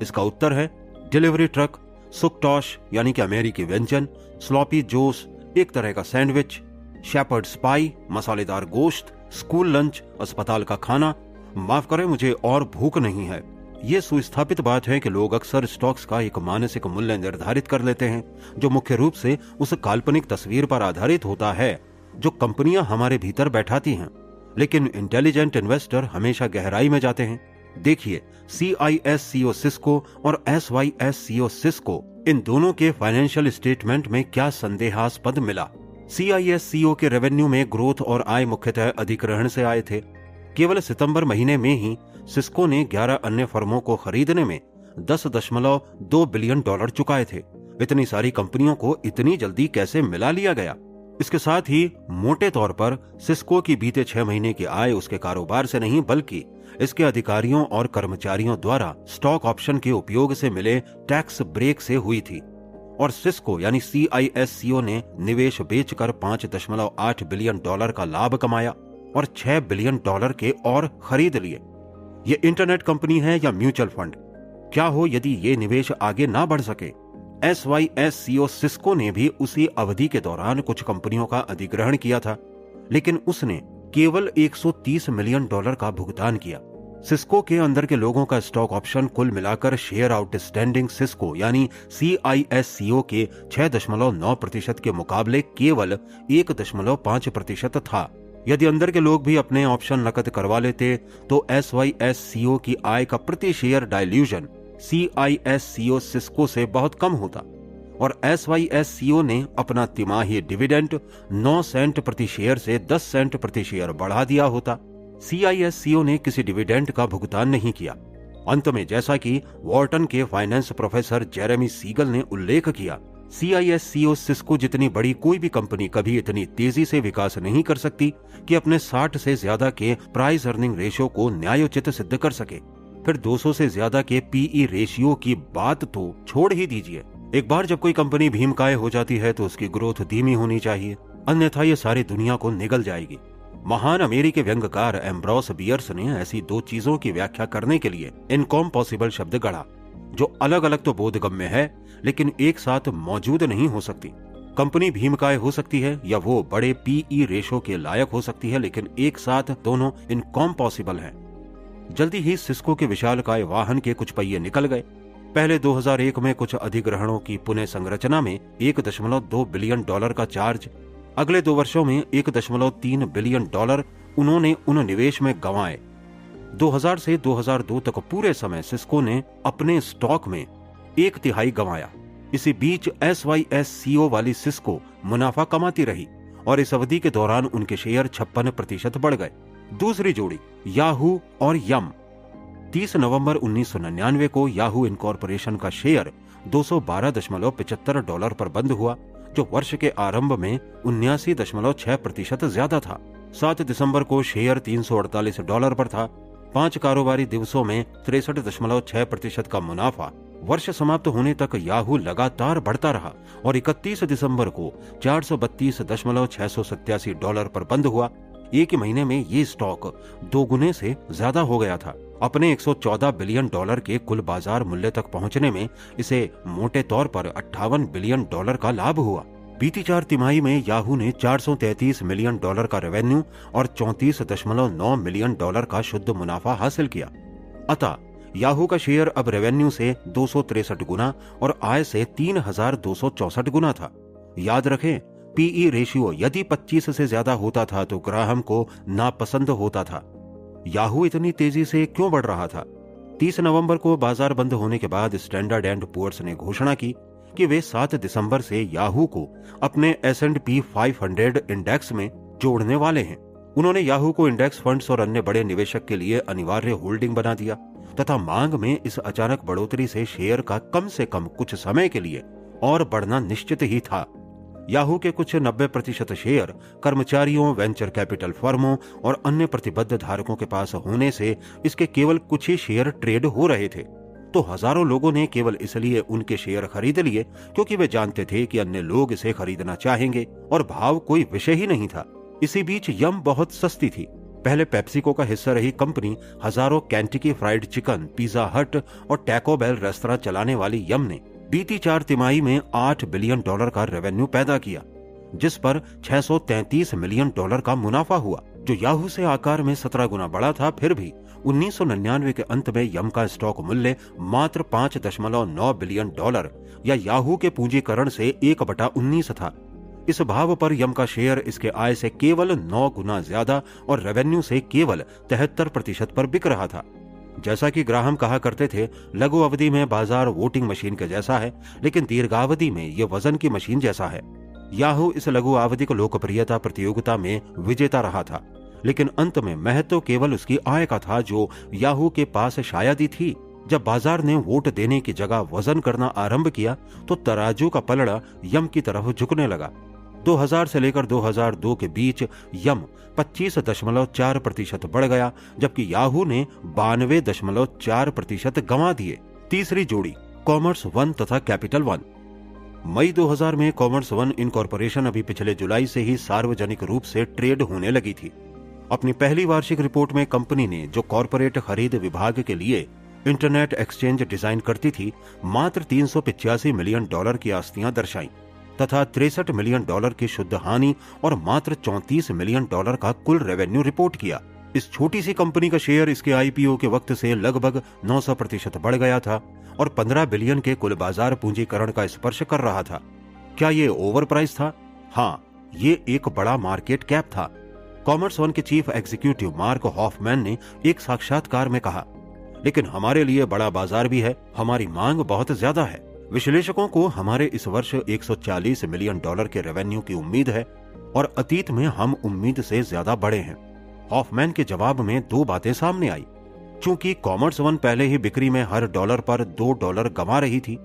इसका उत्तर है डिलीवरी ट्रक, सुकटॉश यानी कि अमेरिकी व्यंजन, स्लॉपी जोस एक तरह का सैंडविच, शेपर्ड्स पाई मसालेदार गोश्त, स्कूल लंच, अस्पताल का खाना। माफ करें, मुझे और भूख नहीं है। ये सुस्थापित बात है कि लोग अक्सर स्टॉक्स का एक मानसिक मूल्य निर्धारित कर लेते हैं जो मुख्य रूप से उस काल्पनिक तस्वीर पर आधारित होता है जो कंपनियां हमारे भीतर बैठाती हैं, लेकिन इंटेलिजेंट इन्वेस्टर हमेशा गहराई में जाते हैं। देखिए, CISCO सिस्को और SYSCO सिस्को, इन दोनों के फाइनेंशियल स्टेटमेंट में क्या संदेहास्पद मिला। CISCO के रेवेन्यू में ग्रोथ और आय मुख्यतः अधिग्रहण से आए थे। केवल सितंबर महीने में ही सिस्को ने 11 अन्य फर्मों को खरीदने में $10.2 बिलियन चुकाए थे। इतनी सारी कंपनियों को इतनी जल्दी कैसे मिला लिया गया? इसके साथ ही मोटे तौर पर सिस्को की बीते 6 महीने की आय उसके कारोबार से नहीं बल्कि इसके अधिकारियों और कर्मचारियों द्वारा स्टॉक ऑप्शन के उपयोग से मिले टैक्स ब्रेक से हुई थी। और सिस्को यानी CISCO ने निवेश बेचकर $5.8 बिलियन का लाभ कमाया और $6 बिलियन के और खरीद लिए। ये इंटरनेट कंपनी है या म्यूचुअल फंड? क्या हो यदि ये निवेश आगे ना बढ़ सके? SYSCO सिस्को ने भी उसी अवधि के दौरान कुछ कंपनियों का अधिग्रहण किया था, लेकिन उसने केवल $130 मिलियन का भुगतान किया। सिस्को के अंदर के लोगों का स्टॉक ऑप्शन कुल मिलाकर शेयर आउटस्टैंडिंग सिस्को यानी CISCO के 6.9% के मुकाबले केवल 1.5% था। यदि अंदर के लोग भी अपने ऑप्शन नकद करवा लेते तो SYSCO की आय का प्रति शेयर डाइल्यूशन CISCO सिस्को से बहुत कम होता और SYSCO ने अपना तिमाही डिविडेंड 9 सेंट प्रति शेयर से 10 सेंट प्रति शेयर बढ़ा दिया होता। CISCO ने किसी डिविडेंड का भुगतान नहीं किया। अंत में, जैसा कि वॉर्टन के फाइनेंस प्रोफेसर जेरेमी सीगल ने उल्लेख किया, CISCO सिस्को जितनी बड़ी कोई भी कंपनी कभी इतनी तेजी से विकास नहीं कर सकती कि अपने 60 से ज्यादा के प्राइस अर्निंग रेशियो को न्यायोचित सिद्ध कर सके। फिर 200 से ज्यादा के PE रेशियो की बात तो छोड़ ही दीजिए। एक बार जब कोई कंपनी भीमकाय हो जाती है तो उसकी ग्रोथ धीमी होनी चाहिए, अन्यथा ये सारी दुनिया को निगल जाएगी। महान अमेरिकी व्यंग्यकार एम्ब्रोस बियर्स ने ऐसी 2 चीजों की व्याख्या करने के लिए इनकॉम्पॉसिबल शब्द गढ़ा, जो अलग अलग तो बोधगम्य है लेकिन एक साथ मौजूद नहीं हो सकती। कंपनी भीमकाय हो सकती है या वो बड़े PE रेशो के लायक हो सकती है, लेकिन एक साथ दोनों इनकॉम्पॉसिबल हैं। जल्दी ही सिस्को के विशालकाय वाहन के कुछ पहिए निकल गए। पहले 2001 में कुछ अधिग्रहणों की पुनः संरचना में $1.2 बिलियन का चार्ज, अगले 2 वर्षों में $1.3 बिलियन उन्होंने उन निवेश में गंवाए। 2000 से 2002 तक पूरे समय सिस्को ने अपने स्टॉक में 1/3 गंवाया। इसी बीच SYSCO वाली सिस्को मुनाफा कमाती रही और इस अवधि के दौरान उनके शेयर 56% बढ़ गए। दूसरी जोड़ी याहू और यम। 30 नवंबर 1999 को याहू इनकॉर्पोरेशन का शेयर $212.75 पर बंद हुआ, जो वर्ष के आरंभ में 79.6% ज्यादा था। 7 दिसंबर को शेयर $348 पर था। 5 कारोबारी दिवसों में 63.6% का मुनाफा। वर्ष समाप्त होने तक याहू लगातार बढ़ता रहा और 31 दिसंबर को $432.687 पर बंद हुआ। एक ही महीने में ये स्टॉक 2 गुने से ज्यादा हो गया था। अपने $114 बिलियन के कुल बाजार मूल्य तक पहुंचने में इसे मोटे तौर पर $58 बिलियन का लाभ हुआ। बीती 4 तिमाही में याहू ने $433 मिलियन का रेवेन्यू और $34.9 मिलियन का शुद्ध मुनाफा हासिल किया। अतः याहू का शेयर अब रेवेन्यू से 263 गुना और आय से 3264 गुना था। याद रखें, पीई रेशियो यदि 25 से ज्यादा होता था तो ग्राहम को नापसंद होता था। याहू इतनी तेजी से क्यों बढ़ रहा था? 30 नवंबर को बाजार बंद होने के बाद स्टैंडर्ड एंड पुअर्स ने घोषणा की कि वे 7 दिसंबर से याहू को अपने S&P 500 इंडेक्स में जोड़ने वाले हैं। उन्होंने याहू को इंडेक्स फंड्स और अन्य बड़े निवेशक के लिए अनिवार्य होल्डिंग बना दिया तथा मांग में इस अचानक बढ़ोतरी से शेयर का कम से कम कुछ समय के लिए और बढ़ना निश्चित ही था। याहू के कुछ 90% शेयर कर्मचारियों, वेंचर कैपिटल फर्मों और अन्य प्रतिबद्ध धारकों के पास होने से इसके केवल कुछ ही शेयर ट्रेड हो रहे थे। तो हजारों लोगों ने केवल इसलिए उनके शेयर खरीद लिए क्योंकि वे जानते थे कि अन्य लोग इसे खरीदना चाहेंगे और भाव कोई विषय ही नहीं था। इसी बीच यम बहुत सस्ती थी। पहले पेप्सिको का हिस्सा रही कंपनी हजारों केंटकी फ्राइड चिकन, पिज्जा हट और टैको बेल रेस्तरां चलाने वाली यम ने बीती 4 तिमाही में $8 बिलियन का रेवेन्यू पैदा किया, जिस पर $633 मिलियन का मुनाफा हुआ, जो याहू से आकार में 17 गुना बड़ा था। फिर भी 1999 के अंत में यम का स्टॉक मूल्य मात्र $5.9 बिलियन या याहू के पूंजीकरण से 1/19 था। इस भाव पर यम का शेयर इसके आय से केवल 9 गुना ज्यादा और रेवेन्यू से केवल 73% पर बिक रहा था। जैसा कि ग्राहम कहा करते थे, लघु अवधि में बाजार वोटिंग मशीन के जैसा है, लेकिन दीर्घावधि में यह वजन की मशीन जैसा है। याहू इस लघु आवधिक लोकप्रियता प्रतियोगिता में विजेता रहा था, लेकिन अंत में महत्व केवल उसकी आय का था, जो याहू के पास शायद ही थी। जब बाजार ने वोट देने की जगह वजन करना आरंभ किया तो तराजू का पलड़ा यम की तरफ झुकने लगा। 2000 से लेकर 2002 के बीच यम 25.4% बढ़ गया, जबकि याहू ने 92.4% गंवा दिए। तीसरी जोड़ी कॉमर्स वन तथा कैपिटल वन। मई 2000 में कॉमर्स वन इनकॉर्पोरेशन अभी पिछले जुलाई से ही सार्वजनिक रूप से ट्रेड होने लगी थी। अपनी पहली वार्षिक रिपोर्ट में कंपनी ने, जो कॉर्पोरेट खरीद विभाग के लिए इंटरनेट एक्सचेंज डिजाइन करती थी, मात्र $385 मिलियन की आस्तियां दर्शाई तथा $63 मिलियन की शुद्ध हानि और मात्र $34 मिलियन का कुल रेवेन्यू रिपोर्ट किया। इस छोटी सी कंपनी का शेयर इसके आईपीओ के वक्त से लगभग 900% बढ़ गया था और 15 बिलियन के कुल बाजार पूंजीकरण का स्पर्श कर रहा था। क्या ये ओवर प्राइस था? हाँ, ये एक बड़ा मार्केट कैप था। कॉमर्स वन के चीफ एग्जीक्यूटिव मार्क हॉफमैन ने एक साक्षात्कार में कहा, लेकिन हमारे लिए बड़ा बाजार भी है, हमारी मांग बहुत ज्यादा है। विश्लेषकों को हमारे इस वर्ष $140 मिलियन के रेवेन्यू की उम्मीद है और अतीत में हम उम्मीद से ज्यादा बड़े हैं। हॉफमैन के जवाब में 2 बातें सामने आई। चूंकि कॉमर्स वन पहले ही बिक्री में हर डॉलर पर $2 गंवा रही थी,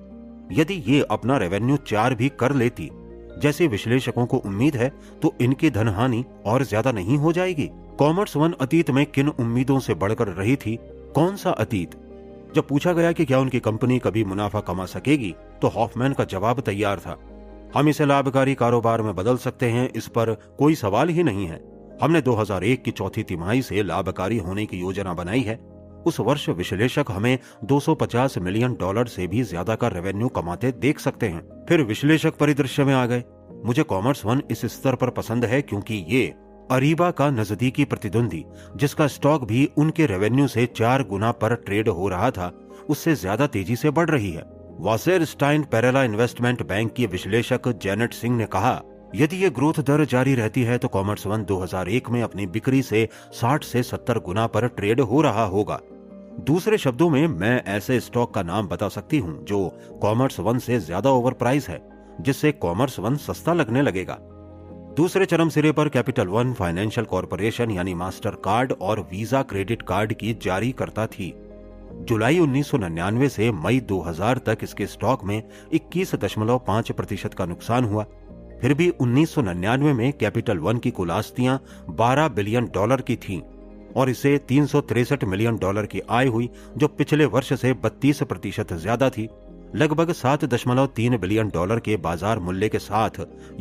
यदि ये अपना रेवेन्यू 4 भी कर लेती, जैसे विश्लेषकों को उम्मीद है, तो इनकी धनहानि और ज्यादा नहीं हो जाएगी। कॉमर्स वन अतीत में किन उम्मीदों से बढ़कर रही थी? कौन सा अतीत? जब पूछा गया कि क्या उनकी कंपनी कभी मुनाफा कमा सकेगी, तो हॉफमैन का जवाब तैयार था, हम इसे लाभकारी कारोबार में बदल सकते हैं, इस पर कोई सवाल ही नहीं है। हमने 2001 की चौथी तिमाही से लाभकारी होने की योजना बनाई है। उस वर्ष विश्लेषक हमें $250 मिलियन से भी ज्यादा का रेवेन्यू कमाते देख सकते हैं। फिर विश्लेषक परिदृश्य में आ गए। मुझे कॉमर्स वन इस स्तर पर पसंद है क्योंकि ये अरीबा का नजदीकी प्रतिद्वंदी, जिसका स्टॉक भी उनके रेवेन्यू से 4 गुना पर ट्रेड हो रहा था, उससे ज्यादा तेजी से बढ़ रही है। वासेर स्टाइन पेरेला इन्वेस्टमेंट बैंक की विश्लेषक जेनेट सिंह ने कहा, यदि ये ग्रोथ दर जारी रहती है तो कॉमर्स वन 2001 में अपनी बिक्री से 60 से 70 गुना पर ट्रेड हो रहा होगा। दूसरे शब्दों में, मैं ऐसे स्टॉक का नाम बता सकती हूं जो कॉमर्स वन से ज्यादा ओवर प्राइस है, जिससे कॉमर्स वन सस्ता लगने लगेगा। दूसरे चरम सिरे पर कैपिटल वन फाइनेंशियल कॉरपोरेशन यानी मास्टर कार्ड और वीजा क्रेडिट कार्ड की जारी करता थी। जुलाई 1999 से मई 2000 तक इसके स्टॉक में 21.5% का नुकसान हुआ। फिर भी 1999 में कैपिटल वन की कुल आस्तियां $12 बिलियन की थीं और इसे $363 मिलियन की आय हुई, जो पिछले वर्ष से 32% ज्यादा थी। लगभग $7.3 बिलियन के बाजार मूल्य के साथ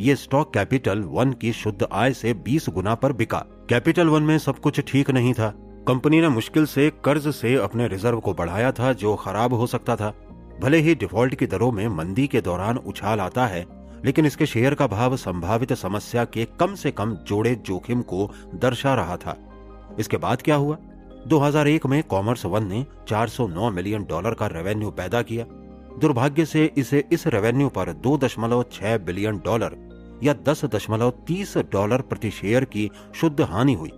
ये स्टॉक कैपिटल वन की शुद्ध आय से 20 गुना पर बिका। कैपिटल वन में सब कुछ ठीक नहीं था। कंपनी ने मुश्किल से कर्ज से अपने रिजर्व को बढ़ाया था, जो खराब हो सकता था। भले ही डिफॉल्ट की दरों में मंदी के दौरान उछाल आता है, लेकिन इसके शेयर का भाव संभावित समस्या के कम से कम जोड़े जोखिम को दर्शा रहा था। इसके बाद क्या हुआ? 2001 में कॉमर्स वन ने $409 मिलियन का रेवेन्यू पैदा किया। दुर्भाग्य से इसे इस रेवेन्यू पर $2.6 बिलियन या $10.30 प्रति शेयर की शुद्ध हानि हुई।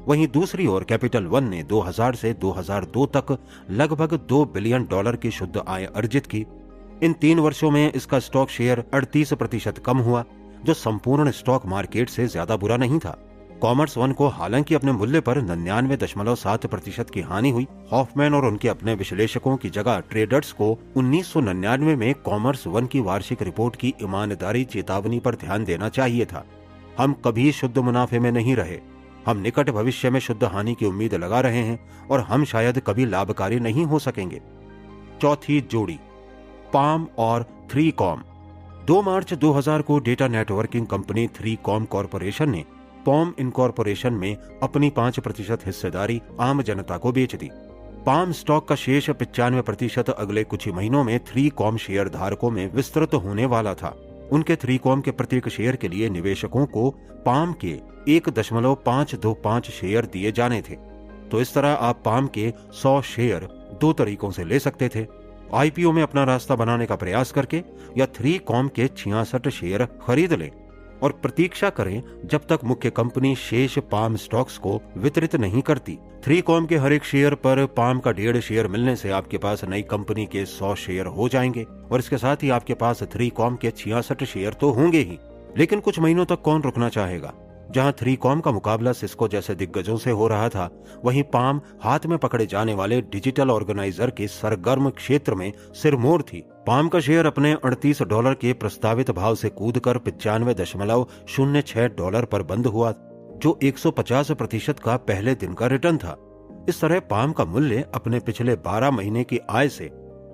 वहीं दूसरी ओर कैपिटल वन ने 2000 से 2002 तक लगभग $2 बिलियन की शुद्ध आय अर्जित की। इन 3 वर्षों में इसका स्टॉक शेयर 38% कम हुआ, जो संपूर्ण स्टॉक मार्केट से ज्यादा बुरा नहीं था। कॉमर्स वन को हालांकि अपने मूल्य पर 99.7% की हानि हुई। हॉफमैन और उनके अपने विश्लेषकों की जगह ट्रेडर्स को 1999 में कॉमर्स वन की वार्षिक रिपोर्ट की ईमानदारी चेतावनी पर ध्यान देना चाहिए था। हम कभी शुद्ध मुनाफे में नहीं रहे, हम निकट भविष्य में शुद्ध हानि की उम्मीद लगा रहे हैं और हम शायद कभी लाभकारी नहीं हो सकेंगे। चौथी जोड़ी, पाम और 3Com। 2 मार्च 2000 को data networking company 3Com corporation ने पॉम इनकॉर्पोरेशन में अपनी 5% हिस्सेदारी आम जनता को बेच दी। पाम स्टॉक का शेष 95% अगले कुछ ही महीनों में 3Com शेयर धारकों में विस्तृत होने वाला था। उनके 3Com के प्रत्येक शेयर के लिए निवेशकों को पाम के 1.525 शेयर दिए जाने थे। तो इस तरह आप पाम के 100 शेयर 2 तरीकों से ले सकते थे, आईपीओ में अपना रास्ता बनाने का प्रयास करके, या 3Com के 66 शेयर खरीद लें और प्रतीक्षा करें जब तक मुख्य कंपनी शेष पाम स्टॉक्स को वितरित नहीं करती। 3Com के हर एक शेयर पर पाम का 1.5 शेयर मिलने से आपके पास नई कंपनी के 100 शेयर हो जाएंगे और इसके साथ ही आपके पास 3Com के 66 शेयर तो होंगे ही। लेकिन कुछ महीनों तक कौन रुकना चाहेगा? जहां 3Com का मुकाबला सिस्को जैसे दिग्गजों से हो रहा था, वहीं पाम हाथ में पकड़े जाने वाले डिजिटल ऑर्गेनाइजर के सरगर्म क्षेत्र में सिरमौर थी। पाम का शेयर अपने $38 के प्रस्तावित भाव से कूदकर $95.06 पर बंद हुआ, जो 150% का पहले दिन का रिटर्न था। इस तरह पाम का मूल्य अपने पिछले 12 महीने की आय से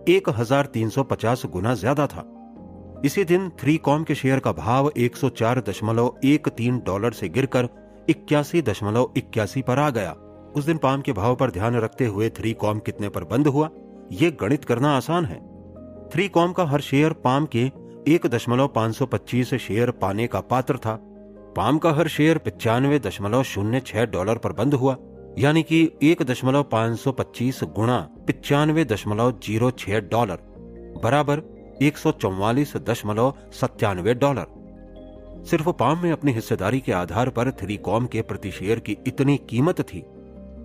1350 गुना ज्यादा था। इसी दिन 3Com के शेयर का भाव $104.13 से गिरकर 81.81 पर आ गया। उस दिन पाम के भाव पर ध्यान रखते हुए 3Com कितने पर बंद हुआ, ये गणित करना आसान है। 3Com का हर शेयर पाम के 1.525 शेयर पाने का पात्र था। पाम का हर शेयर $95.06 पर बंद हुआ, यानी कि 1.525 गुणा $95.06 बराबर $144.97। सिर्फ पाम में अपनी हिस्सेदारी के आधार पर 3Com के प्रति शेयर की इतनी कीमत थी।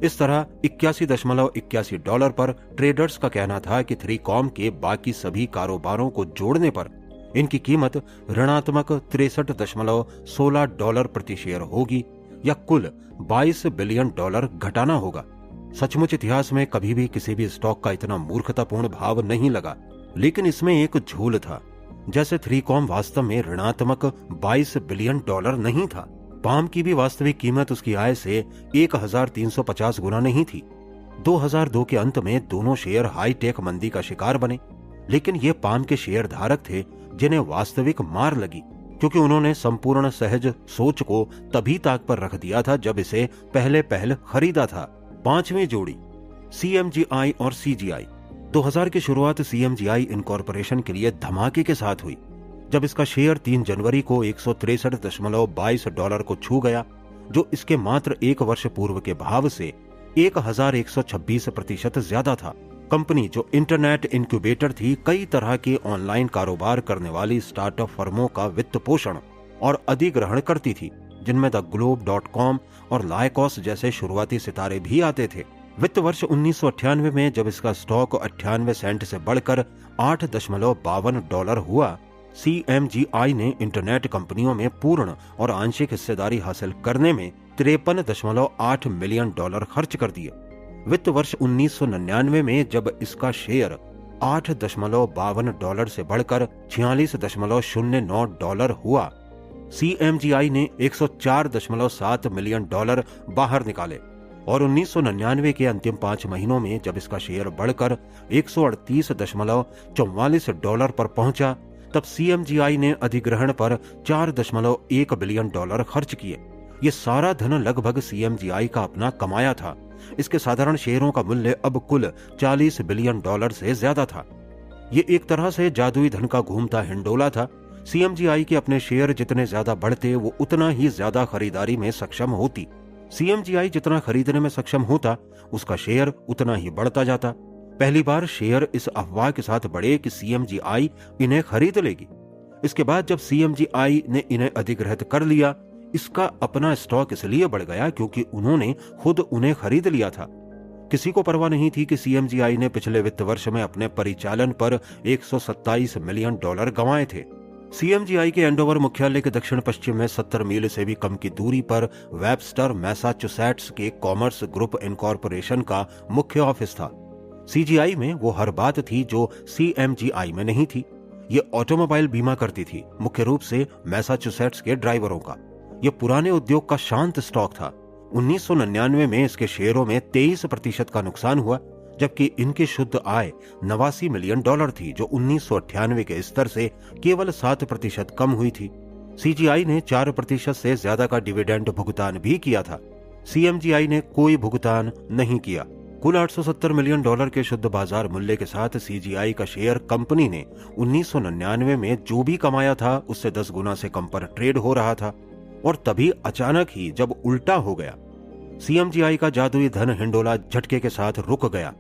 इस तरह $81.81 पर ट्रेडर्स का कहना था कि 3Com के बाकी सभी कारोबारों को जोड़ने पर इनकी कीमत ऋणात्मक $63.16 प्रति शेयर होगी, या कुल $22 बिलियन घटाना होगा। सचमुच इतिहास में कभी भी किसी भी स्टॉक का इतना मूर्खतापूर्ण भाव नहीं लगा, लेकिन इसमें एक झूल था। जैसे 3Com वास्तव में ऋणात्मक $22 बिलियन नहीं था, पाम की भी वास्तविक कीमत उसकी आय से 1350 गुना नहीं थी। 2002 के अंत में दोनों शेयर हाईटेक मंदी का शिकार बने, लेकिन ये पाम के शेयर धारक थे जिन्हें वास्तविक मार लगी, क्योंकि उन्होंने संपूर्ण सहज सोच को तभी ताक पर रख दिया था जब इसे पहले खरीदा था। 5वीं जोड़ी, CMGI और CGI। 2000 की शुरुआत CMGI इनकॉर्पोरेशन के लिए धमाके के साथ हुई, जब इसका शेयर 3 जनवरी को $163.22 को छू गया, जो इसके मात्र 1 वर्ष पूर्व के भाव से 1126% ज्यादा था। कंपनी, जो इंटरनेट इंक्यूबेटर थी, कई तरह के ऑनलाइन कारोबार करने वाली स्टार्टअप फर्मों का वित्त पोषण और अधिग्रहण करती थी, जिनमें द globe.com और लाइकोस जैसे शुरुआती सितारे भी आते थे। वित्त वर्ष 1998 में जब इसका स्टॉक 98 सेंट से बढ़कर $8.52 हुआ, CMGI ने इंटरनेट कंपनियों में पूर्ण और आंशिक हिस्सेदारी हासिल करने में $53.8 मिलियन खर्च कर दिए। वित्त वर्ष 1999 में जब इसका शेयर $8.52 से बढ़कर $46.09 हुआ, CMGI ने $104.7 मिलियन बाहर निकाले और 1999 के अंतिम 5 महीनों में जब इसका शेयर बढ़कर $138.44 पर पहुंचा, तब CMGI ने अधिग्रहण पर $4.1 बिलियन खर्च किए। ये सारा धन लगभग CMGI का अपना कमाया था। इसके साधारण शेयरों का मूल्य अब कुल $40 बिलियन से ज्यादा था। ये एक तरह से जादुई धन का घूमता हिंडोला था। CMGI के अपने शेयर जितने ज्यादा बढ़ते, वो उतना ही ज्यादा खरीदारी में सक्षम होती। CMGI जितना खरीदने में सक्षम होता, उसका शेयर उतना ही बढ़ता जाता। पहली बार शेयर इस अफवाह के साथ बढ़े कि CMGI इन्हें खरीद लेगी। इसके बाद जब CMGI ने इन्हें अधिग्रहित कर लिया, इसका अपना स्टॉक इसलिए बढ़ गया क्योंकि उन्होंने खुद उन्हें खरीद लिया था। किसी को परवाह नहीं थी कि CMGI ने पिछले वित्त वर्ष में अपने परिचालन पर $127 मिलियन गंवाए थे। CMGI के एंडोवर मुख्यालय के दक्षिण पश्चिम में 70 मील से भी कम की दूरी पर वेबस्टर, मैसाचुसेट्स के कॉमर्स ग्रुप इनकॉर्पोरेशन का मुख्य ऑफिस था। CGI में वो हर बात थी जो CMGI में नहीं थी। ये ऑटोमोबाइल बीमा करती थी, मुख्य रूप से मैसाचुसेट्स के ड्राइवरों का। यह पुराने उद्योग का शांत स्टॉक था। 1999 में इसके शेयरों में 23% का नुकसान हुआ, जबकि इनकी शुद्ध आय $89 मिलियन थी, जो 1998 के स्तर से केवल 7% कम हुई थी। CGI ने 4% से ज्यादा का डिविडेंड भुगतान भी किया था। CMGI ने कोई भुगतान नहीं किया। कुल $870 मिलियन के शुद्ध बाजार मूल्य के साथ CGI का शेयर कंपनी ने 1999 में जो भी कमाया था उससे 10 गुना से कम पर ट्रेड हो रहा था। और तभी अचानक ही जब उल्टा हो गया, CMGI का जादुई धन हिंडोला झटके के साथ रुक गया।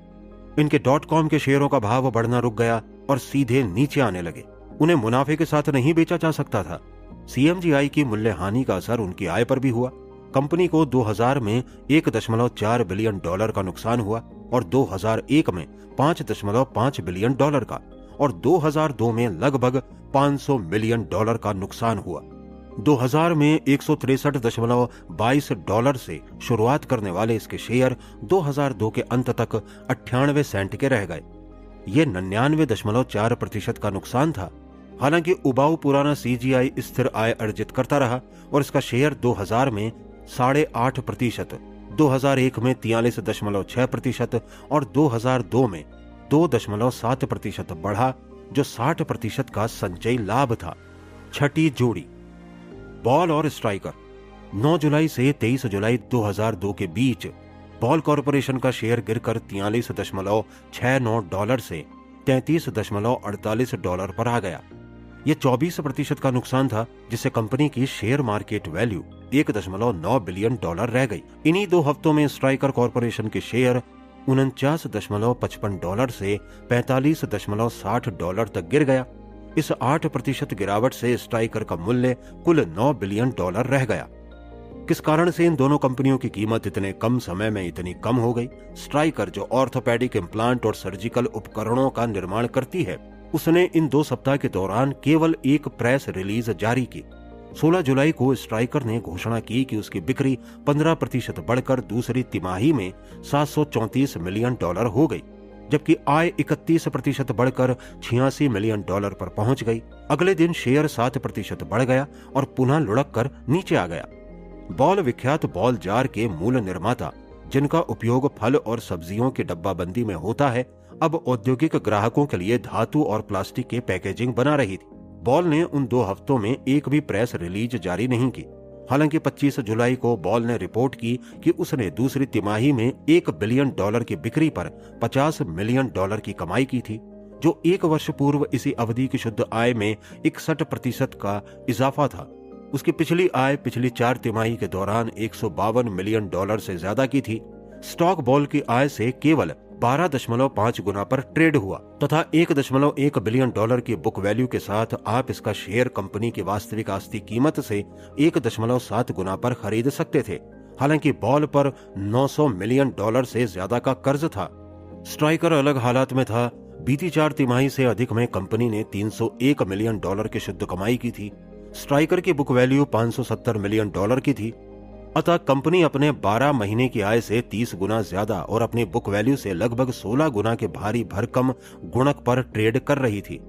इनके .com के शेयरों का भाव बढ़ना रुक गया और सीधे नीचे आने लगे। उन्हें मुनाफे के साथ नहीं बेचा जा सकता था। CMGI की मूल्य हानि का असर उनकी आय पर भी हुआ। कंपनी को 2000 में $1.4 बिलियन का नुकसान हुआ और 2001 में $5.5 बिलियन का और 2002 में लगभग $500 मिलियन का नुकसान हुआ। 2000 में $163.22 से शुरुआत करने वाले इसके शेयर 2002 के अंत तक 98 सेंट के रह गए। ये 99.4% का नुकसान था। हालांकि उबाऊ पुराना CGI स्थिर आय अर्जित करता रहा और इसका शेयर 2000 में 8.5%, 2001 में 43.6% और 2002 में 2.7% बढ़ा, जो 60% का संचयी लाभ था। छठी जोड़ी, बॉल और स्ट्राइकर। 9 जुलाई से 23 जुलाई 2002 के बीच बॉल कॉरपोरेशन का शेयर गिरकर $43.69 से $33.48 पर आ गया। यह 24% का नुकसान था, जिससे कंपनी की शेयर मार्केट वैल्यू $1.9 बिलियन रह गई। इन्हीं 2 हफ्तों में स्ट्राइकर कॉरपोरेशन के शेयर $49.55 से $45.60 तक गिर गया। इस 8% गिरावट से स्ट्राइकर का मूल्य कुल $9 बिलियन रह गया। किस कारण से इन दोनों कंपनियों की कीमत इतने कम समय में इतनी कम हो गई? स्ट्राइकर, जो ऑर्थोपेडिक इम्प्लांट और सर्जिकल उपकरणों का निर्माण करती है, उसने इन 2 सप्ताह के दौरान केवल एक प्रेस रिलीज जारी की। 16 जुलाई को स्ट्राइकर ने घोषणा की कि उसकी बिक्री 15% बढ़कर दूसरी तिमाही में $734 मिलियन हो गई, जबकि आय 31% बढ़कर $86 मिलियन पर पहुंच गई। अगले दिन शेयर 7% बढ़ गया और पुनः लुढ़क कर नीचे आ गया। बॉल विख्यात बॉल जार के मूल निर्माता, जिनका उपयोग फल और सब्जियों की डब्बाबंदी में होता है, अब औद्योगिक ग्राहकों के लिए धातु और प्लास्टिक के पैकेजिंग बना रही थी। बॉल ने उन 2 हफ्तों में एक भी प्रेस रिलीज जारी नहीं की। हालांकि 25 जुलाई को बॉल ने रिपोर्ट की कि उसने दूसरी तिमाही में $1 बिलियन की बिक्री पर $50 मिलियन की कमाई की थी, जो 1 वर्ष पूर्व इसी अवधि की शुद्ध आय में 61% का इजाफा था। उसकी पिछली आय पिछली 4 तिमाही के दौरान $152 मिलियन से ज्यादा की थी। स्टॉक बॉल की आय से केवल 12.5 गुना पर ट्रेड हुआ तथा $1.1 बिलियन की बुक वैल्यू के साथ आप इसका शेयर कंपनी की वास्तविक आस्ती कीमत से 1.7 गुना पर खरीद सकते थे। हालांकि बॉल पर $900 मिलियन से ज्यादा का कर्ज था। स्ट्राइकर अलग हालात में था। बीती 4 तिमाही से अधिक में कंपनी ने $301 मिलियन की शुद्ध कमाई की थी। स्ट्राइकर की बुक वैल्यू $570 मिलियन की थी। अतः कंपनी अपने 12 महीने की आय से 30 गुना ज्यादा और अपनी बुक वैल्यू से लगभग 16 गुना के भारी भरकम गुणक पर ट्रेड कर रही थी।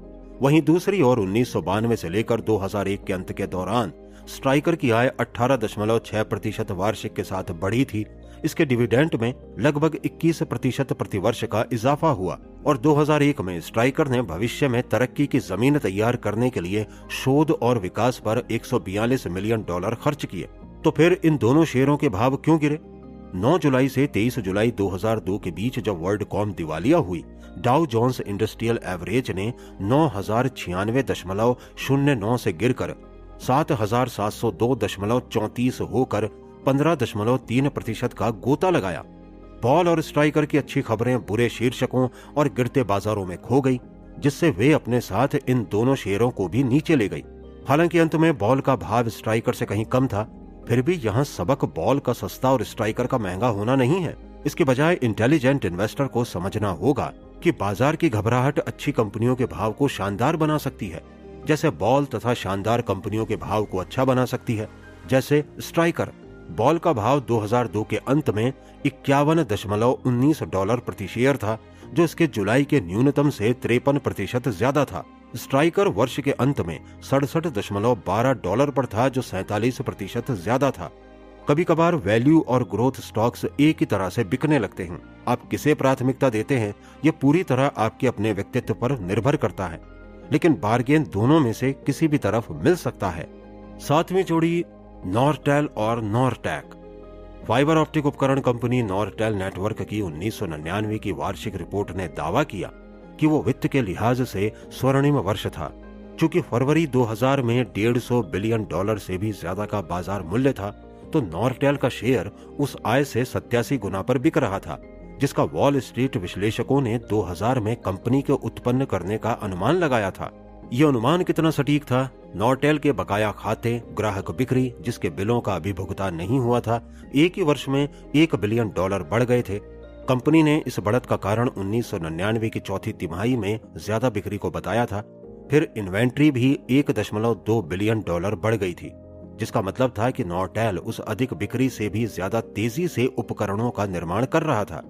वहीं दूसरी ओर 1992 से लेकर 2001 के अंत के दौरान स्ट्राइकर की आय 18.6% वार्षिक के साथ बढ़ी थी। इसके डिविडेंड में लगभग 21% प्रतिवर्ष का इजाफा हुआ और 2001 में स्ट्राइकर ने भविष्य में तरक्की की जमीन तैयार करने के लिए शोध और विकास पर $142 मिलियन खर्च किए। तो फिर इन दोनों शेयरों के भाव क्यों गिरे? 9 जुलाई से 23 जुलाई 2002 के बीच जब वर्ल्डकॉम दिवालिया हुई, डाउ जोन्स इंडस्ट्रियल एवरेज ने 9096.09 से गिरकर 7702.34 होकर 15.3% का गोता लगाया। बॉल और स्ट्राइकर की अच्छी खबरें बुरे शीर्षकों और गिरते बाजारों में खो गई, जिससे वे अपने साथ इन दोनों शेयरों को भी नीचे ले गई। हालांकि अंत में बॉल का भाव स्ट्राइकर से कहीं कम था, फिर भी यहाँ सबक बॉल का सस्ता और स्ट्राइकर का महंगा होना नहीं है। इसके बजाय इंटेलिजेंट इन्वेस्टर को समझना होगा कि बाजार की घबराहट अच्छी कंपनियों के भाव को शानदार बना सकती है, जैसे बॉल, तथा शानदार कंपनियों के भाव को अच्छा बना सकती है, जैसे स्ट्राइकर। बॉल का भाव 2002 के अंत में $51.19 प्रति शेयर था, जो इसके जुलाई के न्यूनतम से 53% ज्यादा था। स्ट्राइकर वर्ष के अंत में $67.12 पर था, जो 47% ज्यादा था। कभी कभार वैल्यू और ग्रोथ स्टॉक्स एक ही तरह से बिकने लगते हैं। आप किसे प्राथमिकता देते हैं, यह पूरी तरह आपके अपने व्यक्तित्व पर निर्भर करता है, लेकिन बार्गेन दोनों में से किसी भी तरफ मिल सकता है। 7वीं जोड़ी नॉरटेल और नॉरटेक। फाइबर ऑप्टिक उपकरण कंपनी नॉरटेल नेटवर्क की 1999 की वार्षिक रिपोर्ट ने दावा किया कि वो वित्त के लिहाज से स्वर्णिम वर्ष था। चूंकि फरवरी 2000 में $150 बिलियन से भी ज्यादा का बाजार मूल्य था, तो नॉरटेल का शेयर उस आय से 87 गुना पर बिक रहा था, जिसका वॉल स्ट्रीट विश्लेषकों ने 2000 में कंपनी के उत्पन्न करने का अनुमान लगाया था। यह अनुमान कितना सटीक था? नॉरटेल के बकाया खाते, ग्राहक बिक्री, जिसके बिलों का अभी भुगतान नहीं हुआ था, एक ही वर्ष में $1 बिलियन बढ़ गए थे। कंपनी ने इस बढ़त का कारण 1999 की चौथी तिमाही में ज्यादा बिक्री को बताया था। फिर इन्वेंट्री भी $1.2 बिलियन बढ़ गई थी, जिसका मतलब था कि नॉरटेल उस अधिक बिक्री से भी ज्यादा तेजी से उपकरणों का निर्माण कर रहा था।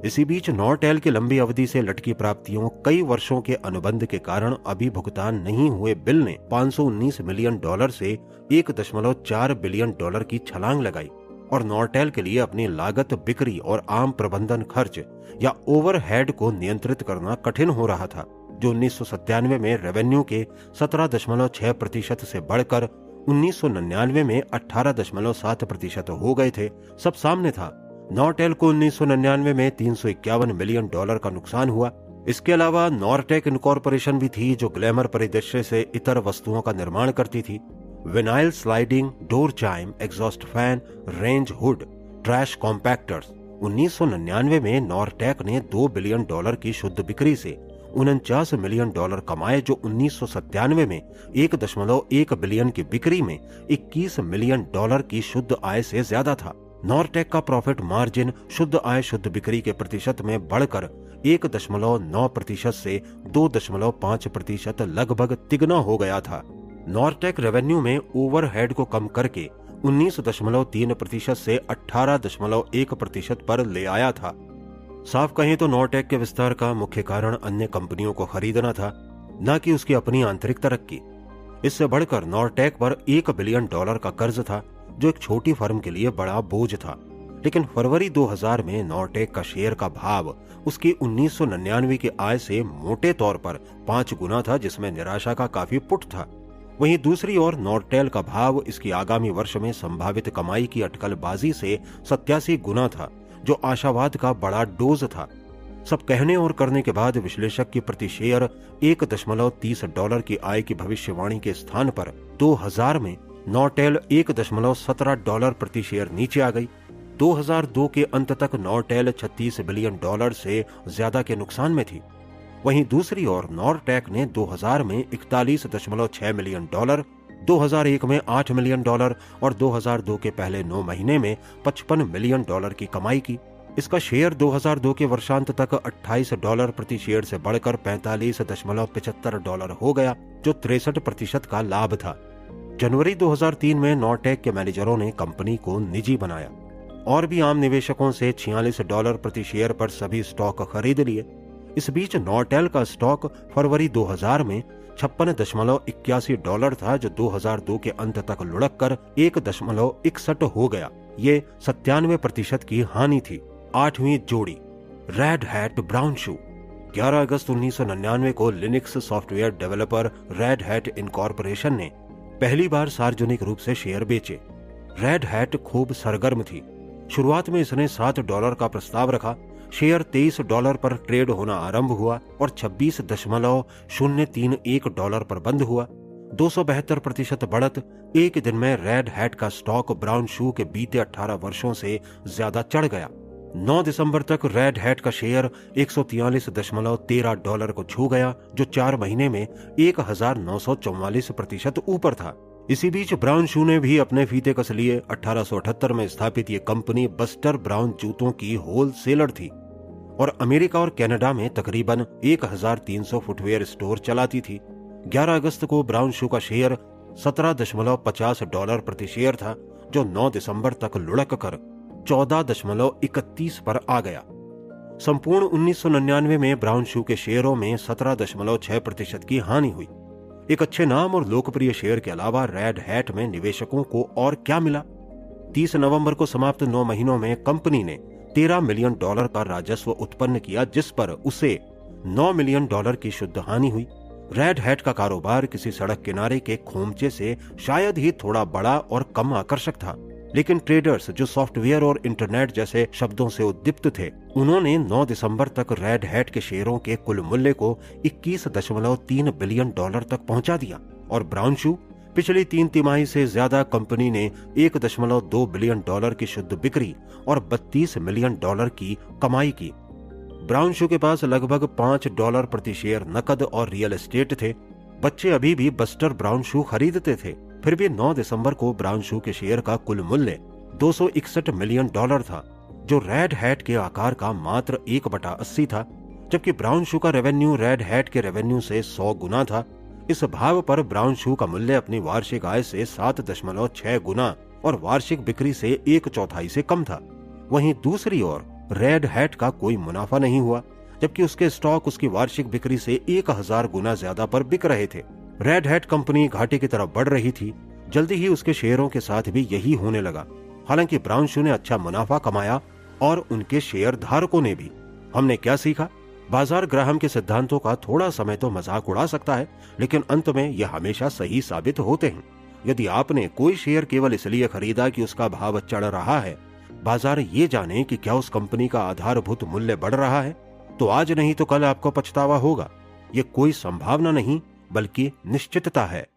इसी बीच नॉरटेल की लंबी अवधि से लटकी प्राप्तियों, कई वर्षों के अनुबंध के कारण अभी भुगतान नहीं हुए बिल ने $519 मिलियन से $1.4 बिलियन की छलांग लगाई और नॉरटेल के लिए अपनी लागत, बिक्री और आम प्रबंधन खर्च या ओवरहेड को नियंत्रित करना कठिन हो रहा था, जो 1997 में रेवेन्यू के 17.6% से बढ़कर 1999 में 18.7% हो गए थे। सब सामने था। नॉरटेल को 1999 में $351 मिलियन का नुकसान हुआ। इसके अलावा नॉरटेक इनकॉर्पोरेशन भी थी, जो ग्लैमर परिदृश्य से इतर वस्तुओं का निर्माण करती थी। Vinyl sliding door chime, exhaust fan, range hood, trash compactors. 1999 में नॉरटेक ने $2 बिलियन की शुद्ध बिक्री से $49 मिलियन कमाए, जो 1997 में 1.1 बिलियन की बिक्री में $21 मिलियन की शुद्ध आय से ज्यादा था। नॉरटेक का प्रॉफिट मार्जिन शुद्ध आय शुद्ध बिक्री के प्रतिशत में बढ़कर 1.9% से 2.5% लगभग तिगुना हो गया था। नॉरटेक रेवेन्यू में ओवरहेड को कम करके 19.3% से 18.1% पर ले आया था। साफ कहें तो नॉरटेक के विस्तार का मुख्य कारण अन्य कंपनियों को खरीदना था, न कि उसकी अपनी आंतरिक तरक्की। इससे बढ़कर नॉरटेक पर $1 बिलियन का कर्ज था, जो एक छोटी फर्म के लिए बड़ा बोझ था। लेकिन फरवरी 2000 में नॉरटेक का शेयर का भाव उसकी 1999 की आय से मोटे तौर पर 5 गुना था, जिसमें निराशा का काफी पुट था। वहीं दूसरी ओर नॉरटेल का भाव इसकी आगामी वर्ष में संभावित कमाई की अटकलबाजी से 87 गुना था, जो आशावाद का बड़ा डोज था। सब कहने और करने के बाद विश्लेषक की प्रति शेयर $1.30 की आय की भविष्यवाणी के स्थान पर 2000 में नॉरटेल $1.17 प्रति शेयर नीचे आ गई। 2002 के अंत तक नॉरटेल $36 बिलियन से ज्यादा के नुकसान में थी। वहीं दूसरी ओर नॉरटेक ने 2000 में $41.6 मिलियन, 2001 में $8 मिलियन और 2002 के पहले 9 महीने में $55 मिलियन की कमाई की। इसका शेयर 2002 के वर्षांत तक $28 प्रति शेयर से बढ़कर $45.75 हो गया, जो 63% का लाभ था। जनवरी 2003 में नॉर्टेक के मैनेजरों ने कंपनी को निजी बनाया और भी आम निवेशकों से $46 प्रति शेयर पर सभी स्टॉक खरीद लिए। इस बीच नॉर्टेल का स्टॉक फरवरी 2000 में $56.81 था, जो 2002 के अंत तक लुढ़क कर 1.61 हो गया। ये 97% की हानि थी। 8वीं जोड़ी, रेड हैट ब्राउन शू। 11 अगस्त 1999 को Linux software developer red hat incorporation ने पहली बार सार्वजनिक रूप से शेयर बेचे। रेड हैट खूब सरगर्म थी। शुरुआत में इसने $7 का प्रस्ताव रखा। शेयर $23 पर ट्रेड होना आरंभ हुआ और $26.031 पर बंद हुआ। 272% बढ़त। एक दिन में रेड हैट का स्टॉक ब्राउन शू के बीते 18 वर्षों से ज्यादा चढ़ गया। 9 दिसंबर तक रेड हैट का शेयर $143.13 को छू गया, जो 4 महीने में 1944% ऊपर था। इसी बीच ब्राउन शू ने भी अपने फीते कस लिए। 1878 में स्थापित ये कंपनी बस्टर ब्राउन जूतों की होलसेलर थी और अमेरिका और कनाडा में तकरीबन 1300 फुटवेयर स्टोर चलाती थी। 11 अगस्त को ब्राउन शू का शेयर $17.50 प्रति शेयर था, जो 9 दिसंबर तक लुढ़क कर 14.31 पर आ गया। संपूर्ण 1999 में ब्राउन शू के शेयरों में 17.6% की हानि हुई। एक अच्छे नाम और लोकप्रिय शेयर के अलावा रेड हैट में निवेशकों को और क्या मिला? 30 नवंबर को समाप्त 9 महीनों में कंपनी ने $13 मिलियन का राजस्व उत्पन्न किया, जिस पर उसे $9 मिलियन की शुद्ध हानि हुई। रेड हैट का कारोबार किसी सड़क किनारे के खोमचे से शायद ही थोड़ा बड़ा और कम आकर्षक था, लेकिन ट्रेडर्स जो सॉफ्टवेयर और इंटरनेट जैसे शब्दों से उद्दीप्त थे, उन्होंने 9 दिसंबर तक रेड हैट के शेयरों के कुल मूल्य को $21.3 बिलियन तक पहुंचा दिया और ब्राउन शू पिछली 3 तिमाही से ज्यादा कंपनी ने $1.2 बिलियन की शुद्ध बिक्री और $32 मिलियन की कमाई की। ब्राउन शू के पास लगभग $5 प्रति शेयर नकद और रियल एस्टेट थे। बच्चे अभी भी बस्टर ब्राउन शू खरीदते थे। फिर भी 9 दिसंबर को ब्राउन शू के शेयर का कुल मूल्य $261 मिलियन था, जो रेड हैट के आकार का मात्र 1/80 था, जबकि ब्राउन शू का रेवेन्यू रेड हैट के रेवेन्यू से 100 गुना था। इस भाव पर ब्राउन शू का मूल्य अपनी वार्षिक आय से 7.6 गुना और वार्षिक बिक्री से 1/4 से कम था। वहीं दूसरी ओर रेड हैट का कोई मुनाफा नहीं हुआ, जबकि उसके स्टॉक उसकी वार्षिक बिक्री से 1000 गुना ज्यादा पर बिक रहे थे। रेड हैट कंपनी घाटे की तरफ बढ़ रही थी। जल्दी ही उसके शेयरों के साथ भी यही होने लगा। हालांकि ब्राउन शू ने अच्छा मुनाफा कमाया और उनके शेयर धारकों ने भी। हमने क्या सीखा? बाजार ग्राहम के सिद्धांतों का थोड़ा समय तो मजाक उड़ा सकता है, लेकिन अंत में यह हमेशा सही साबित होते हैं। यदि आपने कोई शेयर केवल इसलिए खरीदा कि उसका भाव चढ़ रहा है, बाजार ये जाने कि क्या उस कंपनी का आधारभूत मूल्य बढ़ रहा है, तो आज नहीं तो कल आपको पछतावा होगा। ये कोई संभावना नहीं बल्कि निश्चितता है।